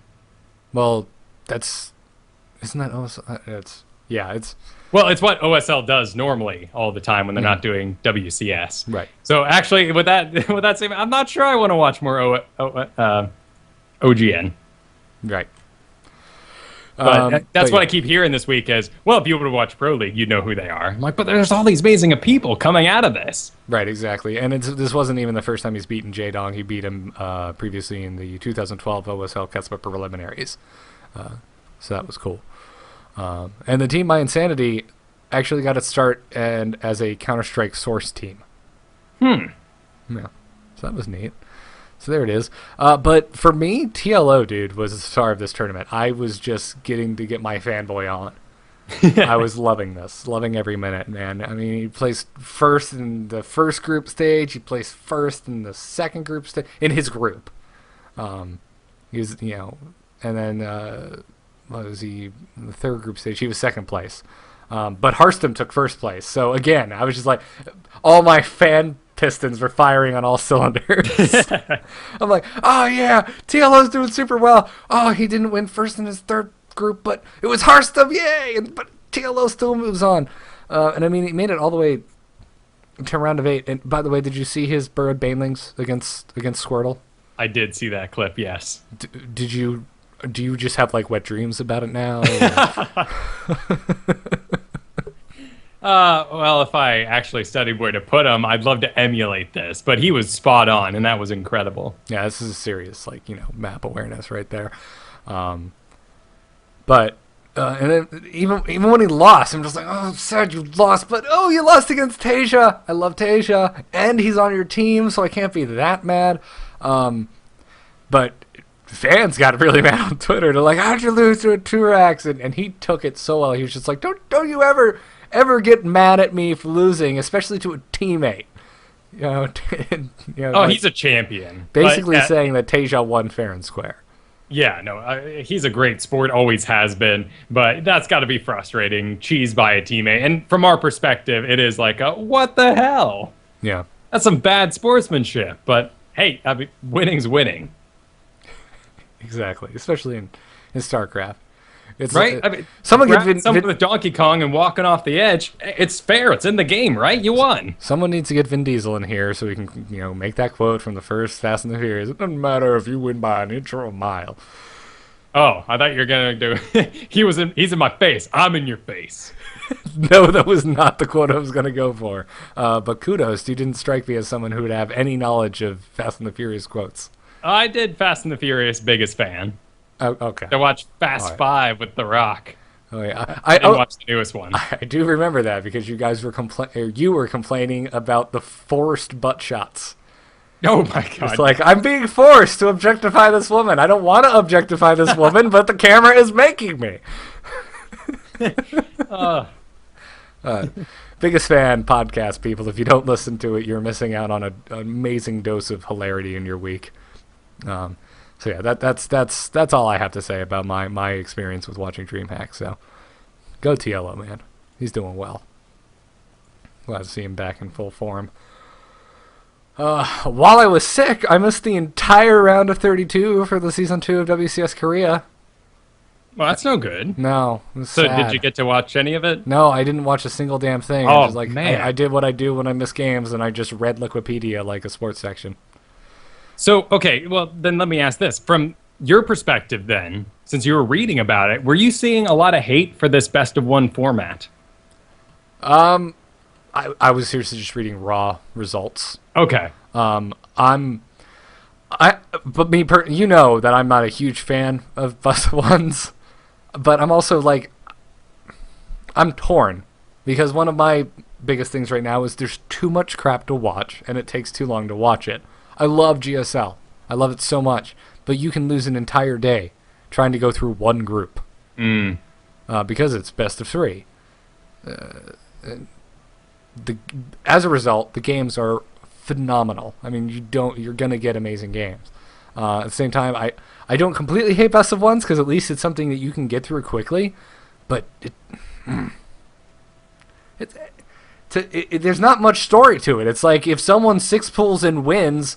Well, isn't that OSL? Well, it's what OSL does normally all the time when they're not doing WCS. Right. So actually, with that statement, I'm not sure I want to watch more OGN. Right. But that's what I keep hearing this week is, well, if you were to watch Pro League, you'd know who they are. I'm like, but there's all these amazing people coming out of this. Right, exactly. And this wasn't even the first time he's beaten Jaedong. He beat him previously in the 2012 OSL Ketsba preliminaries. So that was cool. And the team My Insanity actually got its start as a Counter-Strike source team. Yeah. So that was neat. So there it is. But for me, TLO, dude, was the star of this tournament. I was just getting to get my fanboy on. I was loving this, loving every minute, man. I mean, he placed first in the first group stage. He placed first in the second group stage in his group. He was, and then what was he in the third group stage? He was second place. But Harston took first place. So again, I was just like, all my fan pistons were firing on all cylinders. I'm like, oh yeah, TLO's doing super well. Oh, he didn't win first in his third group, but it was Harston, yay! But TLO still moves on. And I mean, he made it all the way to round of 8. And by the way, did you see his Burrowed Banelings against Squirtle? I did see that clip, yes. Do you just have like wet dreams about it now? Well, if I actually studied where to put him, I'd love to emulate this. But he was spot on, and that was incredible. Yeah, this is a serious, map awareness right there. But and then even when he lost, I'm just like, oh, I'm sad you lost, but oh, you lost against Tasia. I love Tasia, and he's on your team, so I can't be that mad. But fans got really mad on Twitter. They're like, how'd you lose to a Tarrasque? And he took it so well. He was just like, don't you ever get mad at me for losing, especially to a teammate. He's a champion. Basically saying that Tasia won fair and square. Yeah, no, he's a great sport, always has been, but that's got to be frustrating, cheesed by a teammate. And from our perspective, it is like, what the hell? Yeah. That's some bad sportsmanship, but hey, I mean, winning's winning. Exactly, especially in StarCraft. It's right? I mean, someone with Donkey Kong and walking off the edge, it's fair. It's in the game, right? You won. Someone needs to get Vin Diesel in here so we can, make that quote from the first Fast and the Furious. It doesn't matter if you win by an inch or a mile. Oh, I thought you were gonna do. He's in my face. I'm in your face. No, that was not the quote I was gonna go for. But kudos, you didn't strike me as someone who would have any knowledge of Fast and the Furious quotes. I did Fast and the Furious, biggest fan. Oh, okay. I watched Fast 5 with The Rock. Oh yeah, I didn't watch the newest one. I do remember that because you guys were complaining about the forced butt shots. Oh my god! It's like, I'm being forced to objectify this woman. I don't want to objectify this woman, but the camera is making me. Biggest fan podcast, people. If you don't listen to it, you're missing out on an amazing dose of hilarity in your week. So yeah, that's all I have to say about my experience with watching DreamHack. So go TLO, man. He's doing well. Glad to see him back in full form. While I was sick, I missed the entire round of 32 for the season 2 of WCS Korea. Well, that's no good. No. So sad. Did you get to watch any of it? No, I didn't watch a single damn thing. Oh, man. I did what I do when I miss games, and I just read Wikipedia like a sports section. So, okay, well, then let me ask this. From your perspective then, since you were reading about it, were you seeing a lot of hate for this best-of-1 format? I was seriously just reading raw results. Okay. But you know that I'm not a huge fan of best-of-1s, but I'm also like, I'm torn, because one of my biggest things right now is there's too much crap to watch, and it takes too long to watch it. I love GSL. I love it so much. But you can lose an entire day trying to go through one group. Because it's best of 3. As a result, the games are phenomenal. I mean, you're going to get amazing games. At the same time, I don't completely hate best of 1s because at least it's something that you can get through quickly. But there's not much story to it. It's like if someone 6 pulls and wins,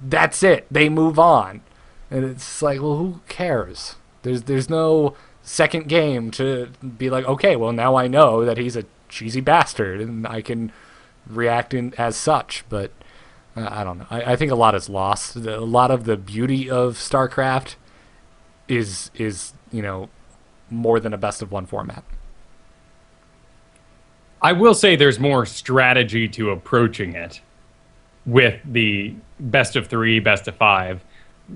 that's it. They move on. And it's like, well, who cares? There's no second game to be like, okay, well, now I know that he's a cheesy bastard, and I can react as such. But I don't know. I think a lot is lost. A lot of the beauty of StarCraft is more than a best-of-1 format. I will say there's more strategy to approaching it with the best of 3, best of 5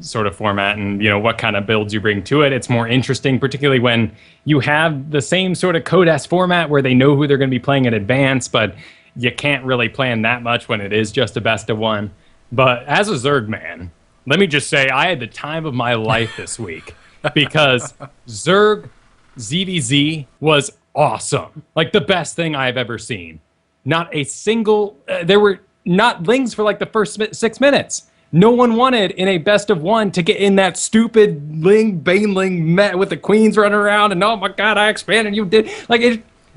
sort of format, and what kind of builds you bring to it. It's more interesting, particularly when you have the same sort of Code S format where they know who they're going to be playing in advance, but you can't really plan that much when it is just a best of 1. But as a Zerg man, let me just say I had the time of my life this week because Zerg ZVZ was awesome. Like the best thing I've ever seen. Not a single, there were not lings for like the first 6 minutes. No one wanted in a best of one to get in that stupid ling, baneling met with the queens running around and oh my god, I expanded, you did. Like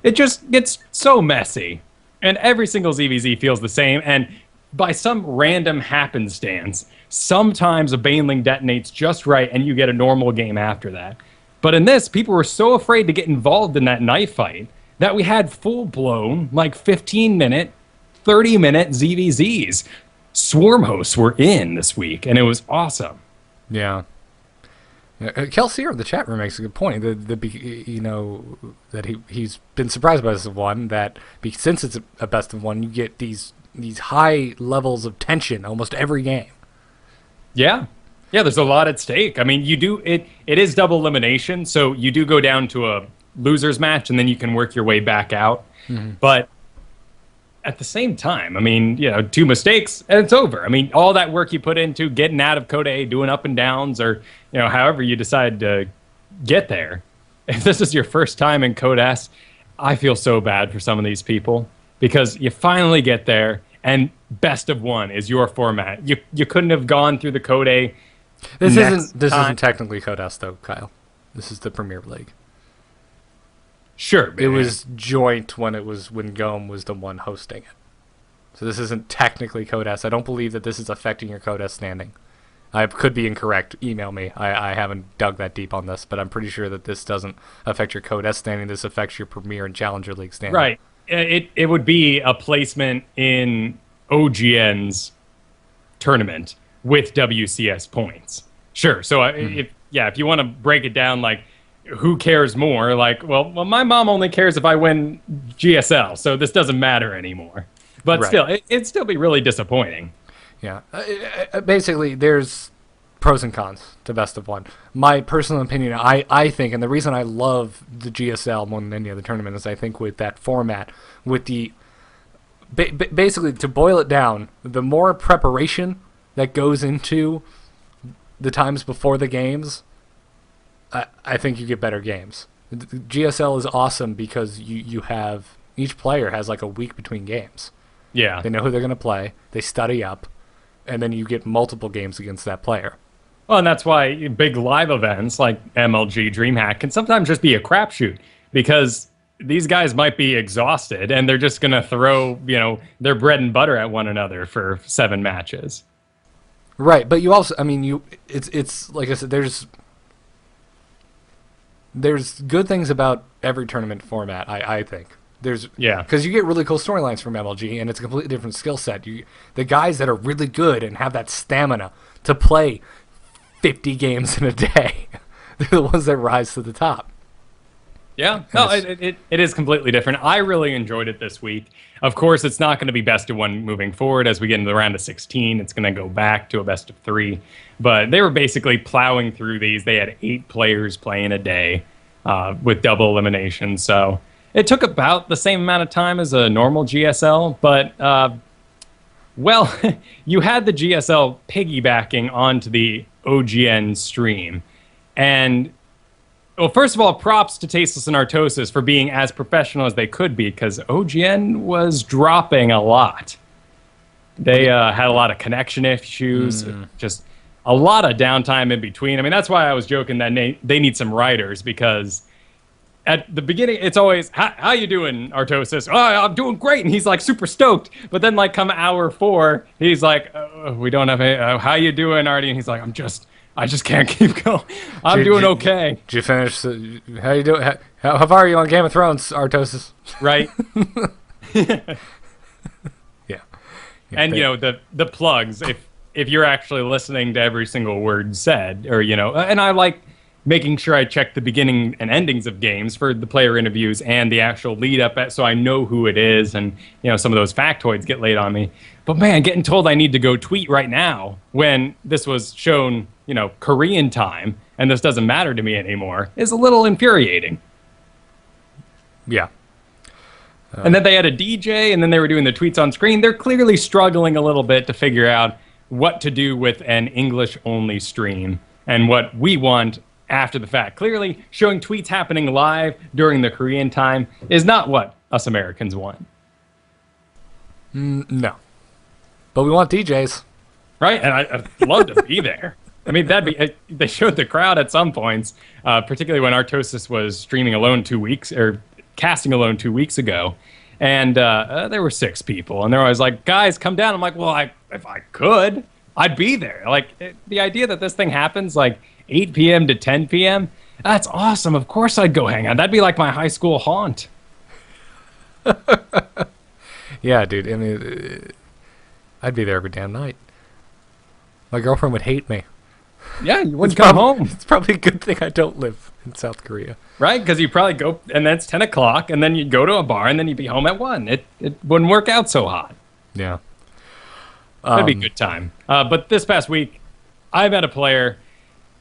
it just gets so messy. And every single ZVZ feels the same. And by some random happenstance, sometimes a baneling detonates just right and you get a normal game after that. But in this, people were so afraid to get involved in that knife fight that we had full-blown, like 15-minute, 30-minute ZVZs. Swarm hosts were in this week, and it was awesome. Yeah. Kelsey in the chat room makes a good point. You know that he's been surprised by this one that since it's a best of one, you get these high levels of tension almost every game. Yeah, there's a lot at stake. I mean, you do it is double elimination, so you do go down to a losers match, and then you can work your way back out. Mm-hmm. But at the same time, I mean, 2 mistakes and it's over. I mean, all that work you put into getting out of Code A, doing up and downs, or however you decide to get there. If this is your first time in Code S, I feel so bad for some of these people because you finally get there and best of one is your format. You couldn't have gone through the Code A. This isn't technically Code S though, Kyle. This is the Premier League. Sure, it was joint when GOM was the one hosting it. So this isn't technically Code S. I don't believe that this is affecting your Code S standing. I could be incorrect. Email me. I haven't dug that deep on this, but I'm pretty sure that this doesn't affect your Code S standing. This affects your Premier and Challenger League standing. Right. It would be a placement in OGN's tournament with WCS points. Sure. So if you want to break it down, like, who cares more? Like, well, my mom only cares if I win GSL, so this doesn't matter anymore. But still, it'd still be really disappointing. Yeah. Basically, there's pros and cons to best of one. My personal opinion, I think, and the reason I love the GSL more than any other tournament is I think with that format, with the basically, to boil it down, the more preparation that goes into the times before the games, I think you get better games. GSL is awesome because you have each player has like a week between games. Yeah. They know who they're going to play. They study up, and then you get multiple games against that player. Well, and that's why big live events like MLG DreamHack can sometimes just be a crapshoot because these guys might be exhausted and they're just going to throw, their bread and butter at one another for 7 matches. Right, but you also, I mean, it's like I said, there's good things about every tournament format, I think. Because you get really cool storylines from MLG, and it's a completely different skill set. The guys that are really good and have that stamina to play 50 games in a day, they're the ones that rise to the top. Yeah, no, it is completely different. I really enjoyed it this week. Of course, it's not going to be best of one moving forward. As we get into the round of 16, it's going to go back to a best of 3. But they were basically plowing through these. They had 8 players playing a day with double elimination. So it took about the same amount of time as a normal GSL. But, you had the GSL piggybacking onto the OGN stream. And well, first of all, props to Tasteless and Artosis for being as professional as they could be, because OGN was dropping a lot. They had a lot of connection issues, just a lot of downtime in between. I mean, that's why I was joking that they need some writers, because at the beginning, it's always, how you doing, Artosis? Oh, I'm doing great. And he's like super stoked. But then like come hour 4, he's like, we don't have any, how you doing, Artie? And he's like, I just can't keep going. I'm doing okay. Did you finish? How you doing? How far are you on Game of Thrones, Artosis? Right. Yeah. And the plugs. If you're actually listening to every single word said, or and I like making sure I check the beginning and endings of games for the player interviews and the actual lead up, so I know who it is, and some of those factoids get laid on me. But man, getting told I need to go tweet right now when this was shown, Korean time, and this doesn't matter to me anymore, is a little infuriating. Yeah. And then they had a DJ, and then they were doing the tweets on screen. They're clearly struggling a little bit to figure out what to do with an English-only stream and what we want after the fact. Clearly, showing tweets happening live during the Korean time is not what us Americans want. No. But we want DJs. Right? And I'd love to be there. I mean, they showed the crowd at some points, particularly when Artosis was streaming alone 2 weeks, or casting alone 2 weeks ago. And there were 6 people. And they're always like, guys, come down. I'm like, well, if I could, I'd be there. Like, the idea that this thing happens like 8 p.m. to 10 p.m., that's awesome. Of course I'd go hang out. That'd be like my high school haunt. Yeah, dude. I mean, I'd be there every damn night. My girlfriend would hate me. Yeah, you wouldn't come home. It's probably a good thing I don't live in South Korea. Right? Because you probably go, and then it's 10 o'clock, and then you'd go to a bar, and then you'd be home at 1. It wouldn't work out so hot. Yeah. That'd be a good time. But this past week, I met a player,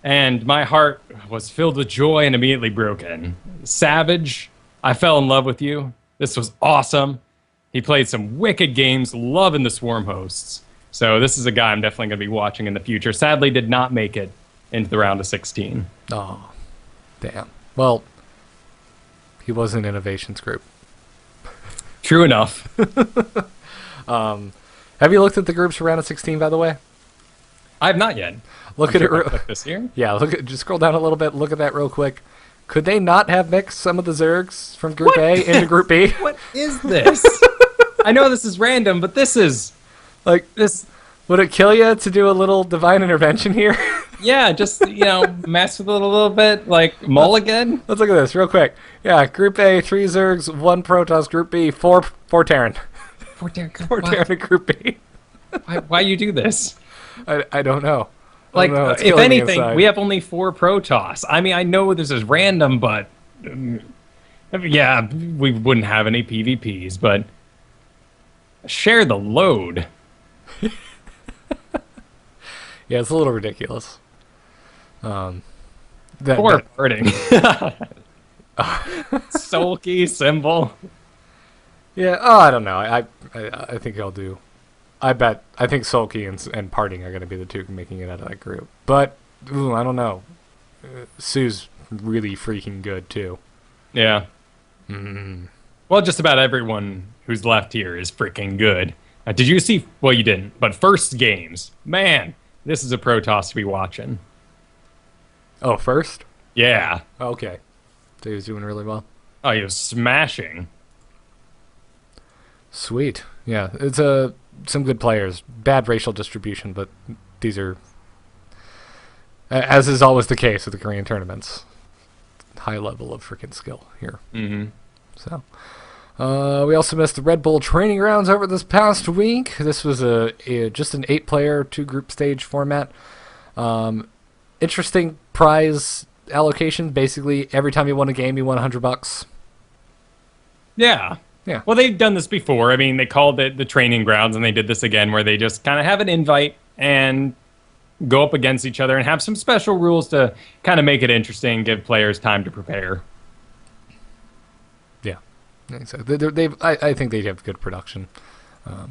and my heart was filled with joy and immediately broken. Savage, I fell in love with you. This was awesome. He played some wicked games, loving the Swarm hosts. So this is a guy I'm definitely going to be watching in the future. Sadly, did not make it into the round of 16. Oh, damn. Well, he was in Innovations Group. True enough. Have you looked at the groups for round of 16, by the way? I have not yet. Look at it. Click this here. Yeah, just scroll down a little bit. Look at that real quick. Could they not have mixed some of the Zergs from Group A into Group B? What is this? I know this is random, but this is... Like, this... Would it kill you to do a little divine intervention here? Yeah, just, mess with it a little bit, like mulligan. Let's look at this real quick. Yeah, Group A, 3 Zergs, 1 Protoss. Group B, 4 Terran. 4 Terran. 4 Terran in Group B. Why you do this? I don't know. Like, It's if killing me anything, inside. we have only 4 Protoss. I mean, I know this is random, but... yeah, we wouldn't have any PvPs, but... Share the load. Yeah, it's a little ridiculous. Poor birding. Sulky symbol. Yeah, I don't know. I think I'll do. I think Sulky and Parting are going to be the 2 making it out of that group. But, I don't know. Sue's really freaking good, too. Yeah. Well, just about everyone who's left here is freaking good. Did you see... Well, you didn't. But first games. Man, this is a Protoss to be watching. Oh, first? Yeah. Okay. So he was doing really well. Oh, he was smashing. Sweet. Yeah, it's some good players. Bad racial distribution, but these are... As is always the case with the Korean tournaments. High level of freaking skill here. Mm-hmm. So... we also missed the Red Bull training rounds over this past week. This was just an 8-player, 2-group stage format. Interesting prize allocation. Basically, every time you won a game, you won $100. Yeah. Yeah. Well, they've done this before. I mean, they called it the training grounds, and they did this again, where they just kind of have an invite and go up against each other and have some special rules to kind of make it interesting, give players time to prepare. So I think they have good production. I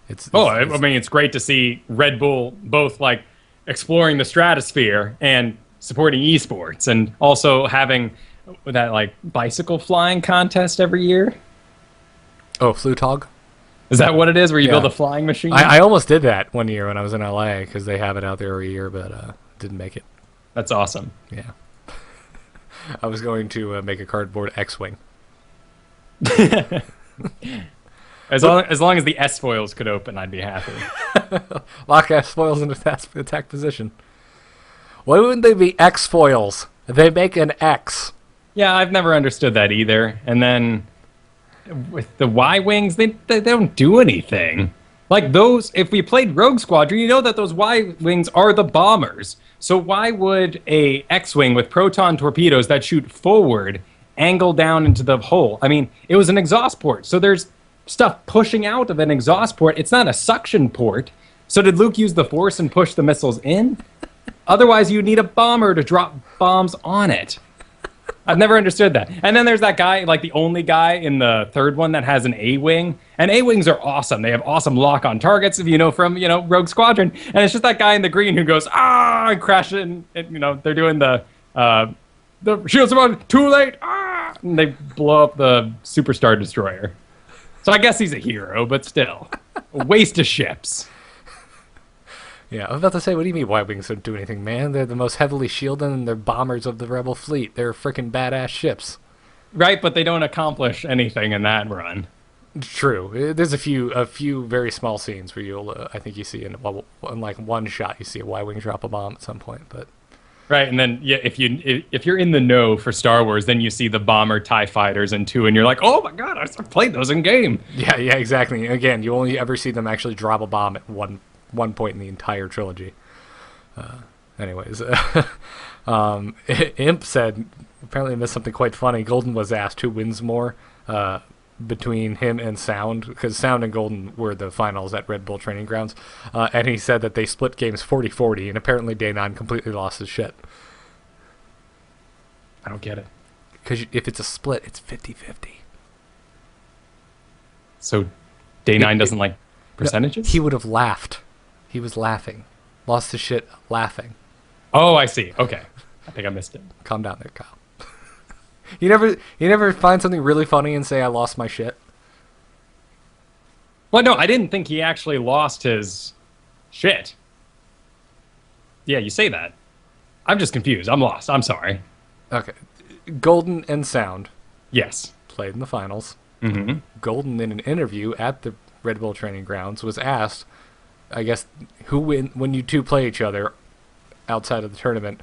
mean, it's great to see Red Bull both like exploring the stratosphere and supporting esports, and also having that like bicycle flying contest every year. Oh, Flutog? Is that what it is? Where you Yeah. build a flying machine? I almost did that one year when I was in LA because they have it out there every year, but didn't make it. That's awesome. Yeah. I was going to make a cardboard X-wing. As long as the S foils could open, I'd be happy. Lock S foils in attack position. Why wouldn't they be X foils? They make an X. Yeah, I've never understood that either. And then with the Y wings, they don't do anything. Like those, if we played Rogue Squadron, you know that those Y wings are the bombers. So why would a X-wing with proton torpedoes that shoot forward angle down into the hole? I mean, it was an exhaust port, so there's stuff pushing out of an exhaust port. It's not a suction port. So did Luke use the Force and push the missiles in? Otherwise, you'd need a bomber to drop bombs on it. I've never understood that. And then there's that guy, like the only guy in the third one that has an A-wing. And A-wings are awesome. They have awesome lock-on targets, if you know from, Rogue Squadron. And it's just that guy in the green who goes, ah, and crashes. And, they're doing the shields are on, too late, ah, and they blow up the Superstar Destroyer. So I guess he's a hero, but still, a waste of ships. Yeah, I was about to say, what do you mean Y-Wings don't do anything, man? They're the most heavily shielded and they're bombers of the Rebel fleet. They're freaking badass ships. Right, but they don't accomplish anything in that run. True. There's a few very small scenes where you'll, I think you see in like one shot, you see a Y-Wing drop a bomb at some point, but... Right, and then if you're in the know for Star Wars, then you see the bomber TIE fighters and two, and you're like, oh my god, I've played those in game. Yeah, exactly. Again, you only ever see them actually drop a bomb at one point in the entire trilogy. Anyways, Imp said, apparently he missed something quite funny. Golden was asked who wins more between him and Sound, because Sound and Golden were the finals at Red Bull Training Grounds, and he said that they split games 40-40, and apparently Day 9 completely lost his shit. I don't get it. Because if it's a split, it's 50-50. So Day 9 doesn't like percentages? He would have laughed. He was laughing. Lost his shit laughing. Oh, I see. Okay. I think I missed it. Calm down there, Kyle. You never find something really funny and say, I lost my shit? Well, no, I didn't think he actually lost his shit. Yeah, you say that. I'm just confused. I'm lost. I'm sorry. Okay. Golden and Sound. Yes. Played in the finals. Mm-hmm. Golden, in an interview at the Red Bull Training Grounds, was asked, I guess, when you two play each other outside of the tournament,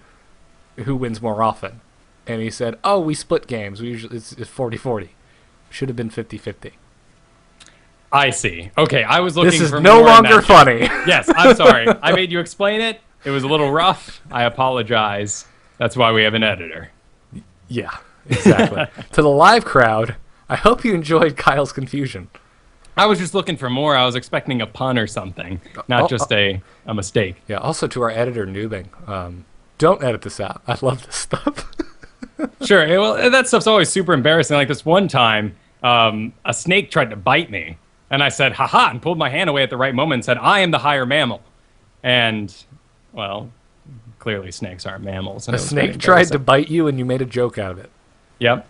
who wins more often? And he said, oh, we split games. We usually it's 40-40. Should have been 50-50. I see. Okay, I was looking for This is more no in longer that funny. Yes, I'm sorry. I made you explain it. It was a little rough. I apologize. That's why we have an editor. Yeah, exactly. To the live crowd, I hope you enjoyed Kyle's confusion. I was just looking for more. I was expecting a pun or something, not just a mistake. Yeah, also to our editor, Noobing, don't edit this out. I love this stuff. Sure. Well, that stuff's always super embarrassing. Like this one time, a snake tried to bite me, and I said, haha, and pulled my hand away at the right moment and said, I am the higher mammal. And, well, clearly snakes aren't mammals. And a snake tried to bite you, and you made a joke out of it. Yep.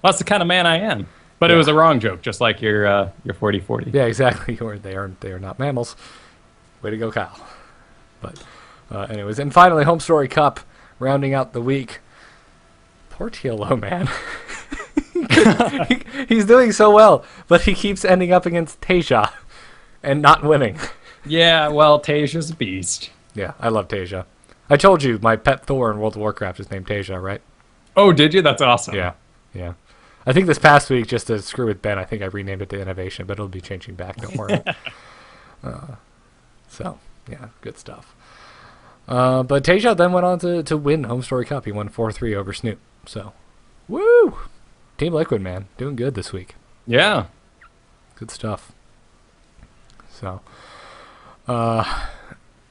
That's the kind of man I am. But It was a wrong joke, just like your 40-40. Yeah, exactly. They are not mammals. Way to go, Kyle. But anyways, and finally, Home Story Cup, rounding out the week. Poor TLO, man. He's doing so well, but he keeps ending up against Tasia and not winning. Yeah, well, Tasia's a beast. Yeah, I love Tasia. I told you my pet Thor in World of Warcraft is named Tasia, right? Oh, did you? That's awesome. Yeah. I think this past week, just to screw with Ben, I think I renamed it to Innovation, but it'll be changing back, don't worry. So, yeah, good stuff. But Tasia then went on to win Home Story Cup. He won 4-3 over Snoop. So, woo! Team Liquid, man. Doing good this week. Yeah. Good stuff. So,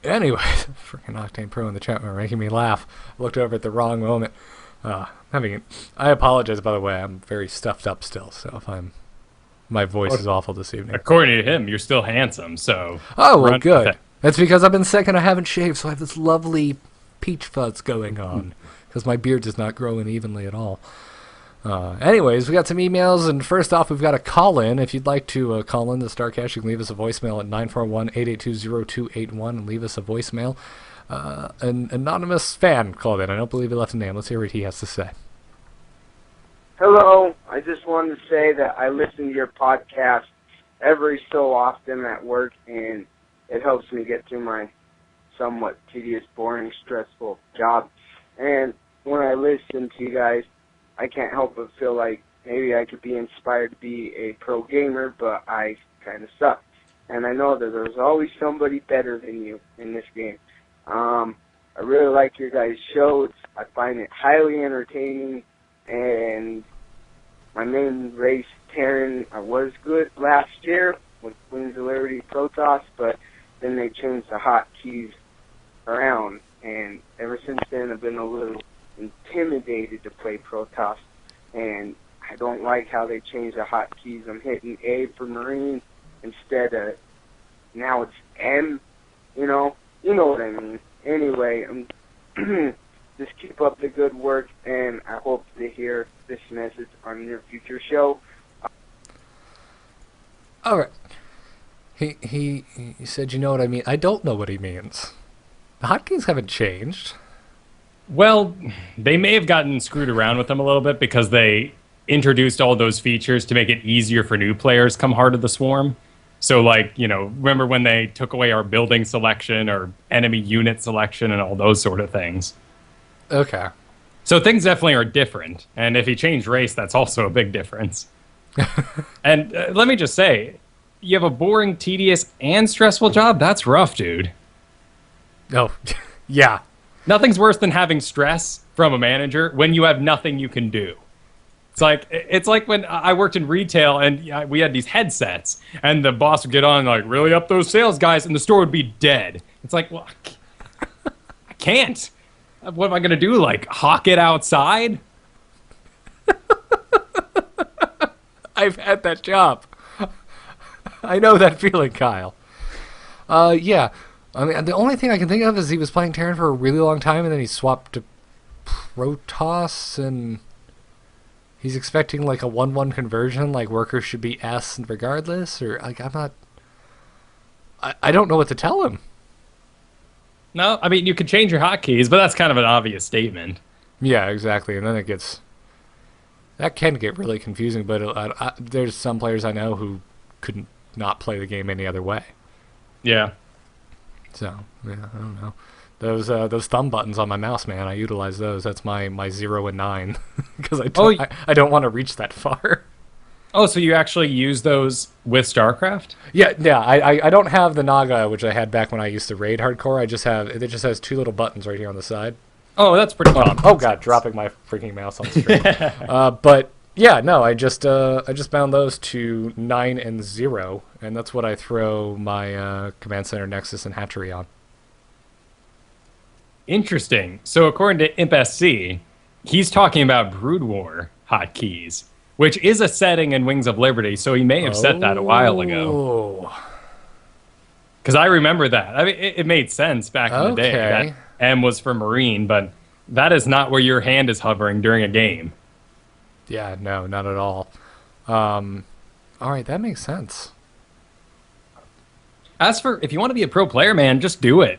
anyways, freaking Octane Pro in the chat room making me laugh. I looked over at the wrong moment. I apologize, by the way. I'm very stuffed up still, so if my voice is awful this evening. According to him, you're still handsome, so... Oh, well, good. That's because I've been sick and I haven't shaved, so I have this lovely peach fuzz going on. Because my beard does not grow in evenly at all. Anyways, we got some emails, and first off, we've got a call-in. If you'd like to call in to StarCast, you can leave us a voicemail at 941-882-0281 and leave us a voicemail. An anonymous fan called in. I don't believe he left a name. Let's hear what he has to say. Hello. I just wanted to say that I listen to your podcast every so often at work, and it helps me get through my somewhat tedious, boring, stressful job. And when I listen to you guys, I can't help but feel like maybe I could be inspired to be a pro gamer, but I kind of suck. And I know that there's always somebody better than you in this game. I really like your guys' shows. I find it highly entertaining, and my main race, Terran, I was good last year with Weinzierl Protoss, but then they changed the hotkeys around, and ever since then I've been a little intimidated to play Protoss, and I don't like how they changed the hotkeys. I'm hitting A for Marine instead of now it's M. You know what I mean. Anyway, just keep up the good work, and I hope to hear this message on your future show. All right. He said, you know what I mean? I don't know what he means. The hotkeys haven't changed. Well, they may have gotten screwed around with them a little bit because they introduced all those features to make it easier for new players come Heart of the Swarm. So, like, remember when they took away our building selection or enemy unit selection and all those sort of things? Okay. So things definitely are different. And if you change race, that's also a big difference. And let me just say, you have a boring, tedious, and stressful job? That's rough, dude. Oh, yeah. Nothing's worse than having stress from a manager when you have nothing you can do. It's like when I worked in retail and we had these headsets, and the boss would get on like, really up those sales, guys, and the store would be dead. It's like, well, I can't. What am I going to do, like, hawk it outside? I've had that job. I know that feeling, Kyle. Yeah. I mean, the only thing I can think of is he was playing Terran for a really long time, and then he swapped to Protoss, and he's expecting, like, a 1-1 conversion, like, workers should be S regardless, or, like, I don't know what to tell him. No, I mean, you could change your hotkeys, but that's kind of an obvious statement. Yeah, exactly, and then that can get really confusing, but there's some players I know who couldn't not play the game any other way. Yeah. So, yeah, I don't know. Those thumb buttons on my mouse, man, I utilize those. That's my 0 and 9 because I don't want to reach that far. Oh, so you actually use those with StarCraft? Yeah. I don't have the Naga, which I had back when I used to raid hardcore. It just has 2 little buttons right here on the side. Oh, that's pretty common. Oh god, dropping my freaking mouse on the screen. But yeah, no, I just bound those to 9 and 0, and that's what I throw my Command Center, Nexus, and Hatchery on. Interesting. So according to ImpSC, he's talking about Brood War hotkeys, which is a setting in Wings of Liberty, so he may have set that a while ago. Because I remember that. I mean, it made sense back in the day that M was for Marine, but that is not where your hand is hovering during a game. Yeah, no, not at all. All right, that makes sense. As for, if you want to be a pro player, man, just do it.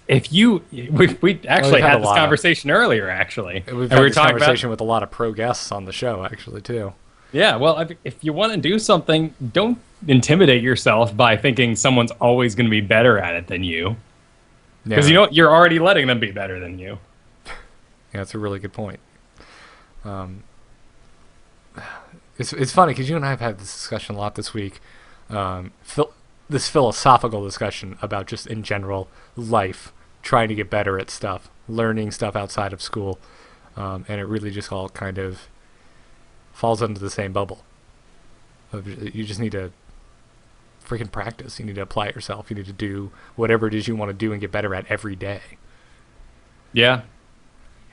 We actually had this conversation earlier, actually. We've had this conversation with a lot of pro guests on the show, actually, too. Yeah, well, if you want to do something, don't intimidate yourself by thinking someone's always going to be better at it than you. Because you know what? You're already letting them be better than you. Yeah, that's a really good point. It's funny, because you and I have had this discussion a lot this week. This philosophical discussion about just in general life, trying to get better at stuff, learning stuff outside of school, and it really just all kind of falls under the same bubble. You just need to freaking practice. You need to apply it yourself. You need to do whatever it is you want to do and get better at every day. Yeah.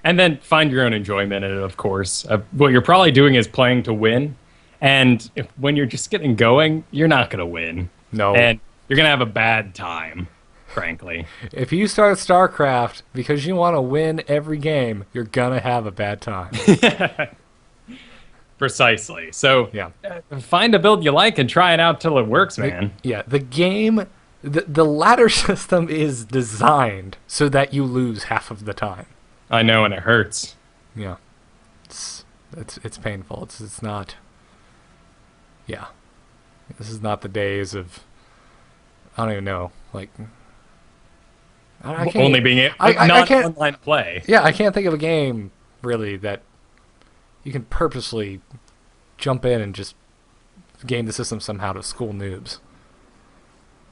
And then find your own enjoyment in it, of course. What you're probably doing is playing to win, and when you're just getting going, you're not going to win. No. And you're going to have a bad time, frankly. If you start StarCraft because you want to win every game, you're going to have a bad time. Precisely. So yeah, find a build you like and try it out till it works, man. The game, the ladder system is designed so that you lose half of the time. I know, and it hurts. Yeah. It's painful. It's not... Yeah. This is not the days of, I don't even know, like, I can't, only being not online play. Yeah, I can't think of a game really that you can purposely jump in and just game the system somehow to school noobs.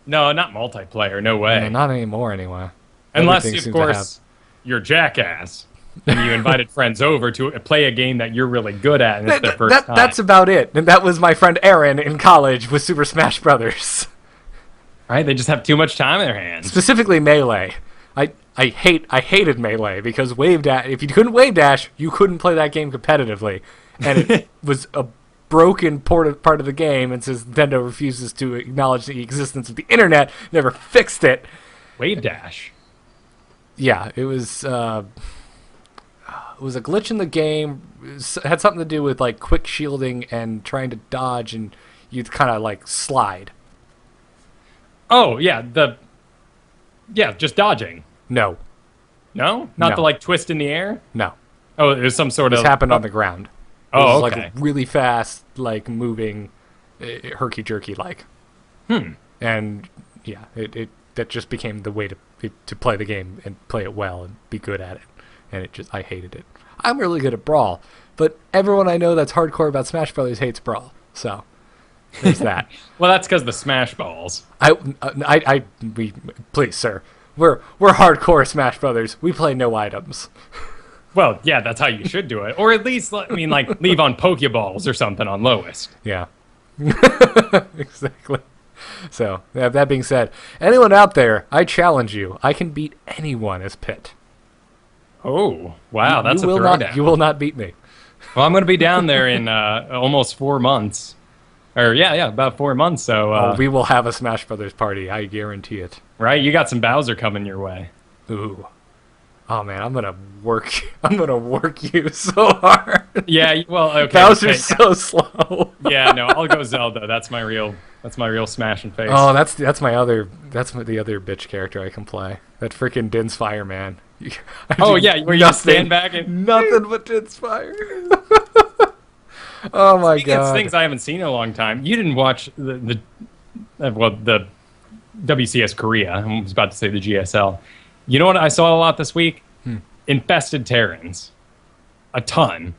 No, not multiplayer. No way. No, not anymore, anyway. Unless, of course, you're Jackass. And you invited friends over to play a game that you're really good at, and it's their first time. That's about it. And that was my friend Aaron in college with Super Smash Brothers. Right? They just have too much time in their hands. Specifically Melee. I hated Melee because wave dash. If you couldn't wave dash, you couldn't play that game competitively, and it was a broken part of the game. And since Nintendo refuses to acknowledge the existence of the internet, never fixed it. Wave dash. Yeah, it was a glitch in the game. It had something to do with like quick shielding and trying to dodge, and you'd kind of like slide. Oh yeah, just dodging. No, No, not No. the like twist in the air. no. Oh, it was some sort This of happened on the ground. It Oh, was okay. like really fast, like moving, herky jerky like. And yeah, it that just became the way to play the game and play it well and be good at it. And I hated it. I'm really good at Brawl, but everyone I know that's hardcore about Smash Brothers hates Brawl. So there's that. Well, that's because the Smash Balls. Please, sir. We're hardcore Smash Brothers. We play no items. Well, yeah, that's how you should do it, or at least like leave on Pokeballs or something on lowest. Yeah. Exactly. So, that being said, anyone out there, I challenge you. I can beat anyone as Pit. Oh, wow, that's you a will throwdown. not. You will not beat me. Well, I'm going to be down there in almost 4 months. Or, yeah, about 4 months. So, We will have a Smash Brothers party. I guarantee it. right? You got some Bowser coming your way. Ooh. Oh man, I'm gonna work you so hard. Yeah, well, okay. Bowser's so slow. Yeah, no, I'll go Zelda. That's my real smash and face. Oh, that's the other bitch character I can play. That freaking Din's Fire man. Oh yeah, where you just stand back and nothing but Din's Fire. Oh my Speaking of god. things I haven't seen in a long time. You didn't watch the WCS Korea. I was about to say the GSL. You know what I saw a lot this week? Infested Terrans. A ton.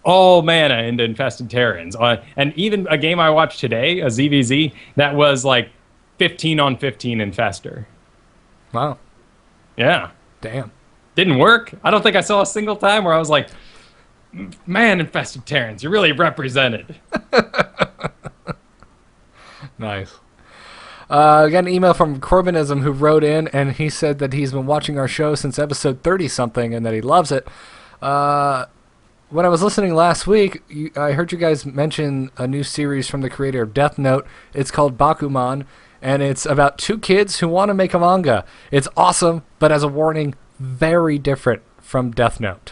All mana into Infested Terrans. And even a game I watched today, a ZVZ, that was like 15 on 15 Infester. Wow. Yeah. Damn. Didn't work. I don't think I saw a single time where I was like, man, Infested Terrans, you're really represented. Nice. I got an email from Corbinism who wrote in, and he said that he's been watching our show since episode 30-something and that he loves it. When I was listening last week, I heard you guys mention a new series from the creator of Death Note. It's called Bakuman, and it's about 2 kids who want to make a manga. It's awesome, but as a warning, very different from Death Note.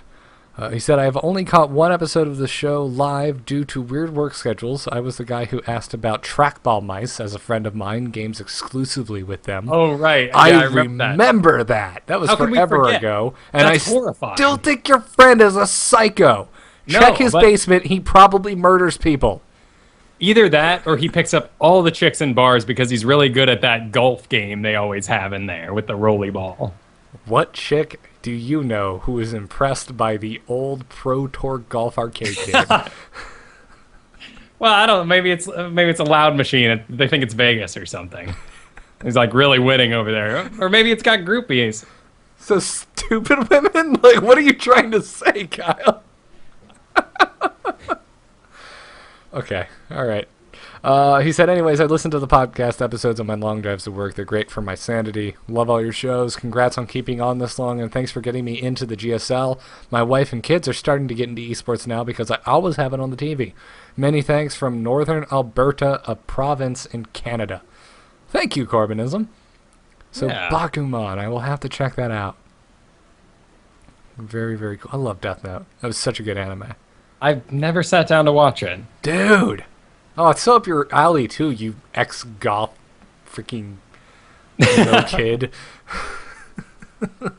He said, I have only caught 1 episode of the show live due to weird work schedules. I was the guy who asked about trackball mice as a friend of mine, games exclusively with them. Oh, right. Yeah, I remember that. That was How could we forever forget? ago. And That's I horrifying. still think your friend is a psycho. No, Check his but- basement. He probably murders people. Either that or he picks up all the chicks in bars because he's really good at that golf game they always have in there with the rolly ball. What chick do you know who is impressed by the old Pro Tour golf arcade game? Well, I don't. Maybe it's a loud machine. They think it's Vegas or something. He's like really winning over there, or maybe it's got groupies. So stupid women? Like, what are you trying to say, Kyle? Okay, all right. He said, anyways, I listened to the podcast episodes on my long drives to work. They're great for my sanity. Love all your shows. Congrats on keeping on this long, and thanks for getting me into the GSL. My wife and kids are starting to get into esports now because I always have it on the TV. Many thanks from Northern Alberta, a province in Canada. Thank you, Corbinism. So, Yeah. Bakuman, I will have to check that out. Very, very cool. I love Death Note. That was such a good anime. I've never sat down to watch it. Dude! Oh, it's so up your alley, too, you ex-goth freaking kid. No,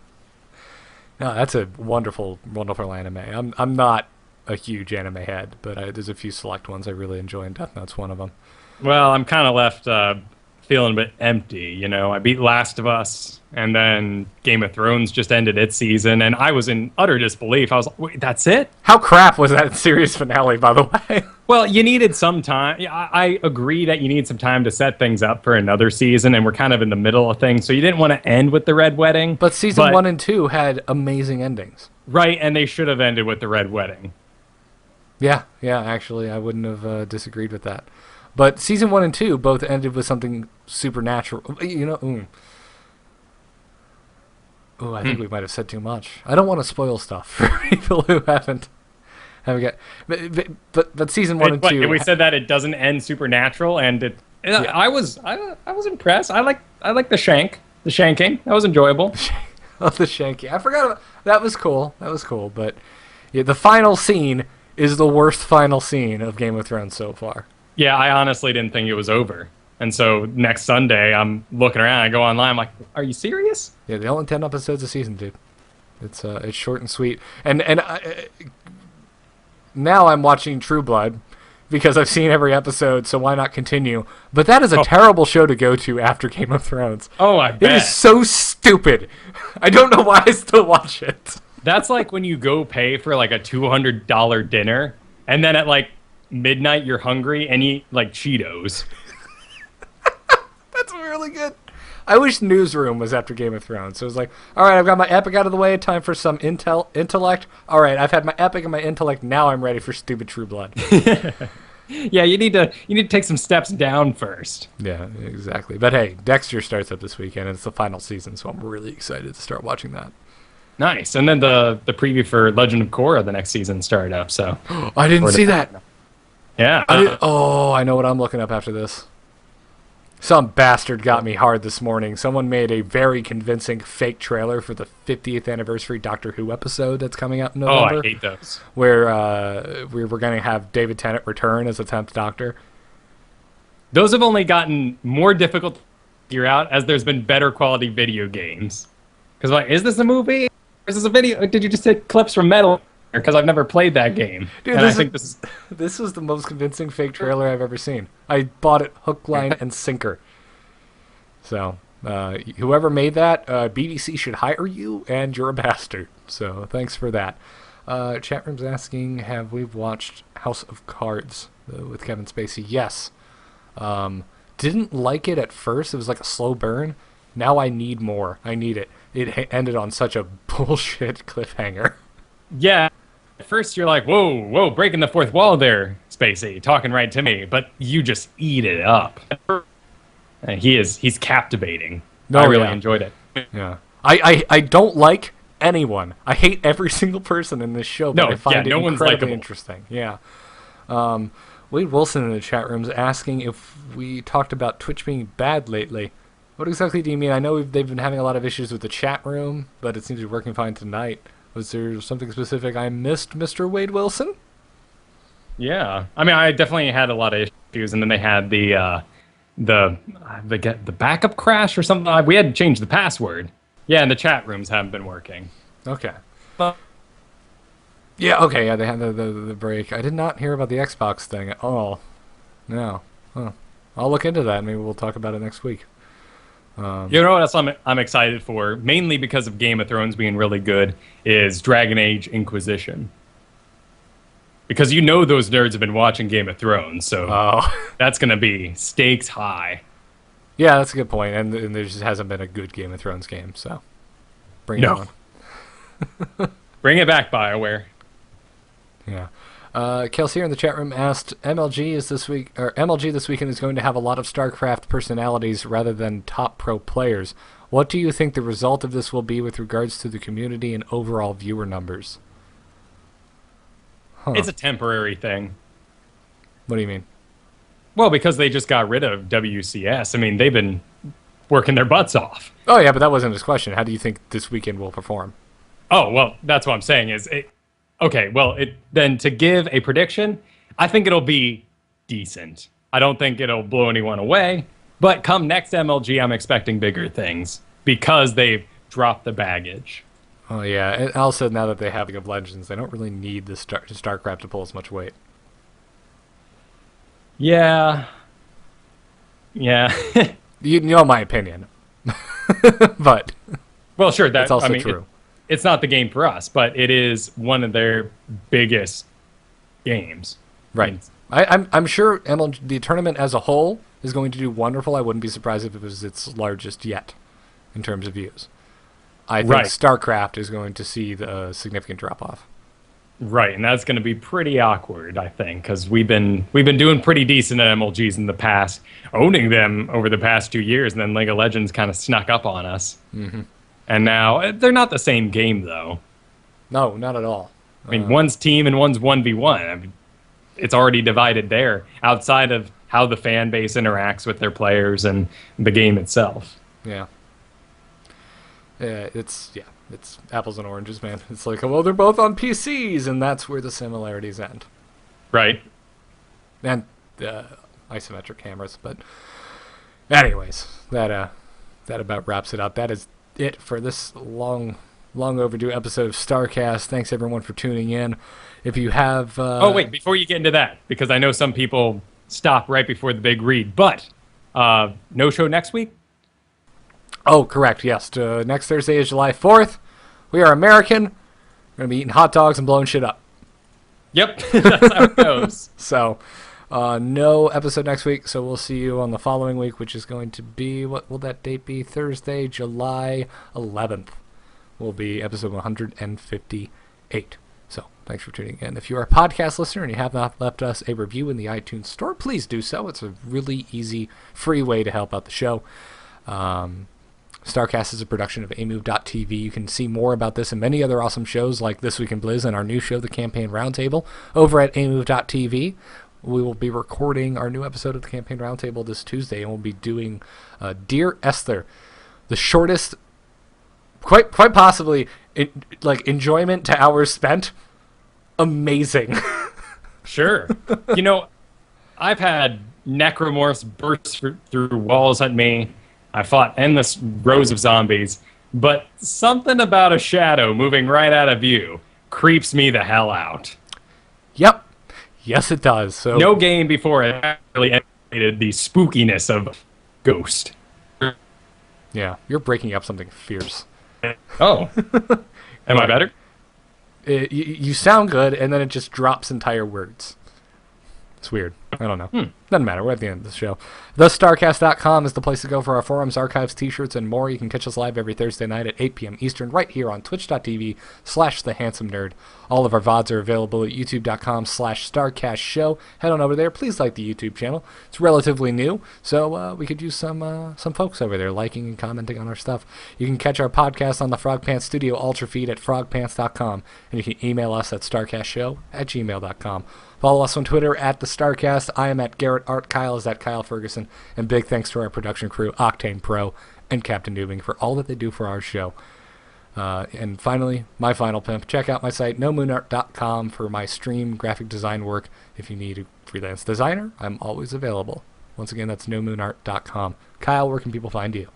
that's a wonderful, wonderful anime. I'm not a huge anime head, but there's a few select ones I really enjoy, and Death Note's one of them. Well, I'm kind of left feeling a bit empty, you know. I beat Last of Us, and then Game of Thrones just ended its season, and I was in utter disbelief. I was like, wait, that's it? How crap was that series finale, by the way? Well, you needed some time. Yeah, I agree that you need some time to set things up for another season, and we're kind of in the middle of things, so you didn't want to end with the Red Wedding. But season 1 and 2 had amazing endings. Right, and they should have ended with the Red Wedding. Yeah, actually, I wouldn't have disagreed with that. But season 1 and 2 both ended with something supernatural. You know, Oh, I think we might have said too much. I don't want to spoil stuff for people who haven't got. But season 1 and 2. We said that it doesn't end supernatural, and I was impressed. I like the shanking. That was enjoyable. Oh, the shanking. I forgot about that. Was cool. But yeah, the final scene is the worst final scene of Game of Thrones so far. Yeah, I honestly didn't think it was over. And so next Sunday, I'm looking around. I go online. I'm like, "Are you serious?" Yeah, they only 10 episodes a season, dude. It's short and sweet. And now I'm watching True Blood because I've seen every episode. So why not continue? But that is a terrible show to go to after Game of Thrones. Oh, I bet. It is so stupid. I don't know why I still watch it. That's like when you go pay for like a $200 dinner, and then at like midnight you're hungry and eat like Cheetos. That's really good. I wish Newsroom was after Game of Thrones. So it was like, all right, I've got my epic out of the way. Time for some intellect. All right, I've had my epic and my intellect. Now I'm ready for stupid True Blood. Yeah, you need to take some steps down first. Yeah, exactly. But hey, Dexter starts up this weekend, and it's the final season, so I'm really excited to start watching that. Nice. And then the preview for Legend of Korra, the next season, started up. So I didn't see that. Yeah. I know what I'm looking up after this. Some bastard got me hard this morning. Someone made a very convincing fake trailer for the 50th anniversary Doctor Who episode that's coming out in November. Oh, I hate those. Where we're going to have David Tennant return as the 10th Doctor. Those have only gotten more difficult to figure out as there's been better quality video games. Because like, is this a movie? Or is this a video? Did you just take clips from Metal? Because I've never played that game. Dude, this was the most convincing fake trailer I've ever seen. I bought it hook, line, and sinker. So, whoever made that, BBC should hire you, and you're a bastard. So, thanks for that. Chat room's asking, have we watched House of Cards with Kevin Spacey? Yes. Didn't like it at first. It was like a slow burn. Now I need more. I need it. It ended on such a bullshit cliffhanger. Yeah. At first you're like, whoa, breaking the fourth wall there, Spacey, talking right to me. But you just eat it up. And he's captivating. No, I really enjoyed it. Yeah. I don't like anyone. I hate every single person in this show, but I find it incredibly interesting. Yeah. Wade Wilson in the chat room is asking if we talked about Twitch being bad lately. What exactly do you mean? I know they've been having a lot of issues with the chat room, but it seems to be working fine tonight. Was there something specific I missed, Mr. Wade Wilson? Yeah, I mean, I definitely had a lot of issues, and then they had the backup crash or something. We had to change the password. Yeah, and the chat rooms haven't been working. Okay. Yeah, okay, yeah, they had the break. I did not hear about the Xbox thing at all. No. Well, I'll look into that. Maybe we'll talk about it next week. You know what else I'm excited for, mainly because of Game of Thrones being really good, is Dragon Age Inquisition. Because you know those nerds have been watching Game of Thrones, so that's going to be stakes high. Yeah, that's a good point, and there just hasn't been a good Game of Thrones game, so bring it on. Bring it back, BioWare. Yeah. Kelsey here in the chat room asked, MLG this weekend is going to have a lot of StarCraft personalities rather than top pro players. What do you think the result of this will be with regards to the community and overall viewer numbers? It's a temporary thing. What do you mean? Well, because they just got rid of WCS. I mean, they've been working their butts off. Oh, yeah, but that wasn't his question. How do you think this weekend will perform? Oh, well, that's what I'm saying is... Okay, well, then to give a prediction, I think it'll be decent. I don't think it'll blow anyone away, but come next MLG, I'm expecting bigger things because they've dropped the baggage. Oh, yeah, and also now that they have League of Legends, they don't really need the StarCraft to pull as much weight. Yeah. You know my opinion. But... Well, sure, that's also true. It's not the game for us, but it is one of their biggest games. Right. I'm sure MLG, the tournament as a whole is going to do wonderful. I wouldn't be surprised if it was its largest yet in terms of views. I think StarCraft is going to see the significant drop-off. Right, and that's going to be pretty awkward, I think, because we've been doing pretty decent at MLGs in the past, owning them over the past 2 years, and then League of Legends kind of snuck up on us. Mm-hmm. And now they're not the same game, though. No, not at all. I mean, one's team and one's 1v1. I mean, it's already divided there, outside of how the fan base interacts with their players and the game itself. Yeah. It's apples and oranges, man. It's like, well, they're both on PCs, and that's where the similarities end. Right. And isometric cameras, but anyways, that about wraps it up. That is it for this long overdue episode of StarCast. Thanks everyone for tuning in. If you have oh wait, before you get into that, because I know some people stop right before the big read, but no show next week? Oh, correct, yes. Next Thursday is July 4th. We are American. We're going to be eating hot dogs and blowing shit up. Yep, that's how it goes. So, no episode next week, so we'll see you on the following week, which is going to be, what will that date be? Thursday, July 11th will be episode 158. So, thanks for tuning in. If you're a podcast listener and you have not left us a review in the iTunes store, please do so. It's a really easy, free way to help out the show. StarCast is a production of amove.tv. You can see more about this and many other awesome shows like This Week in Blizz and our new show, The Campaign Roundtable, over at amove.tv. We will be recording our new episode of The Campaign Roundtable this Tuesday, and we'll be doing Dear Esther, the shortest, quite possibly, enjoyment to hours spent. Amazing. Sure. You know, I've had necromorphs burst through walls at me. I fought endless rows of zombies, but something about a shadow moving right out of view creeps me the hell out. Yep. Yes, it does. So no game before it actually emulated the spookiness of Ghost. Yeah, you're breaking up something fierce. Oh. Am I better? You sound good, and then it just drops entire words. It's weird. I don't know. Doesn't matter. We're at the end of the show. TheStarcast.com is the place to go for our forums, archives, t-shirts, and more. You can catch us live every Thursday night at 8 p.m. Eastern right here on twitch.tv/thehandsomenerd. All of our VODs are available at youtube.com/StarcastShow. Head on over there. Please like the YouTube channel. It's relatively new, so we could use some folks over there liking and commenting on our stuff. You can catch our podcast on the Frog Pants Studio Ultra feed at frogpants.com, and you can email us at starcastshow@gmail.com. Follow us on Twitter at the StarCast. I am at Garrett Art. Kyle is at Kyle Fergusson. And big thanks to our production crew, Octane Pro and Captain Newbing, for all that they do for our show. And finally, my final pimp. Check out my site, nomoonart.com, for my stream graphic design work. If you need a freelance designer, I'm always available. Once again, that's nomoonart.com. Kyle, where can people find you?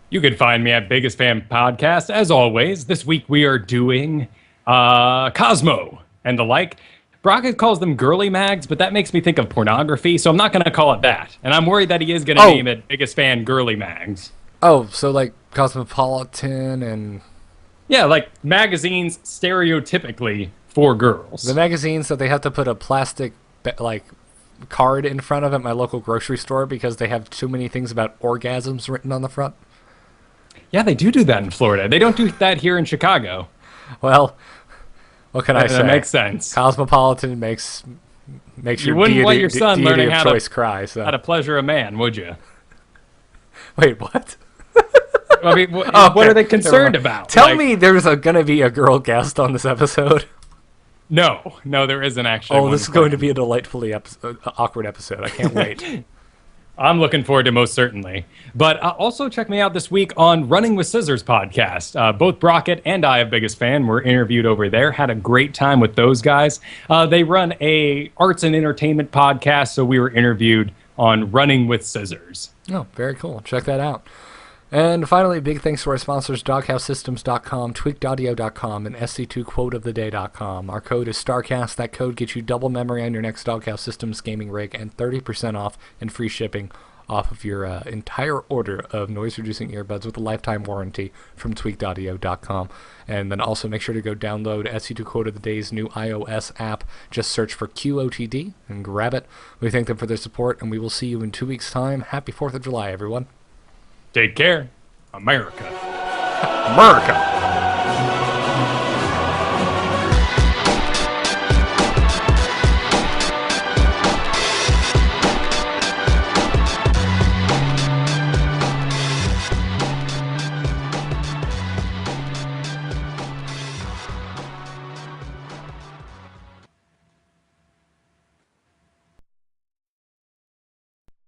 You can find me at Biggest Fan Podcast. As always, this week we are doing Cosmo and the like. Brockett calls them girly mags, but that makes me think of pornography, so I'm not going to call it that. And I'm worried that he is going to name it Biggest Fan Girly Mags. Oh, so like Cosmopolitan and... Yeah, like magazines stereotypically for girls. The magazines that they have to put a plastic, card in front of at my local grocery store because they have too many things about orgasms written on the front. Yeah, they do that in Florida. They don't do that here in Chicago. Well... What can I say? That makes sense. Cosmopolitan makes you wouldn't want your son learning how to pleasure a man, would you? Wait, what? I mean, what are they concerned about? Tell me there's going to be a girl guest on this episode. No, there isn't actually. Oh, this is going to be a delightfully awkward episode. I can't wait. I'm looking forward to most certainly. But also check me out this week on Running with Scissors podcast. Both Brockett and I of Biggest Fan were interviewed over there. Had a great time with those guys. They run a arts and entertainment podcast, so we were interviewed on Running with Scissors. Oh, very cool. Check that out. And finally, big thanks to our sponsors, DoghouseSystems.com, TweakedAudio.com, and SC2QuoteOfTheDay.com. Our code is StarCast. That code gets you double memory on your next Doghouse Systems gaming rig and 30% off and free shipping off of your entire order of noise-reducing earbuds with a lifetime warranty from TweakedAudio.com. And then also make sure to go download SC2QuoteOfTheDay's new iOS app. Just search for QOTD and grab it. We thank them for their support, and we will see you in 2 weeks' time. Happy 4th of July, everyone. Take care, America. America.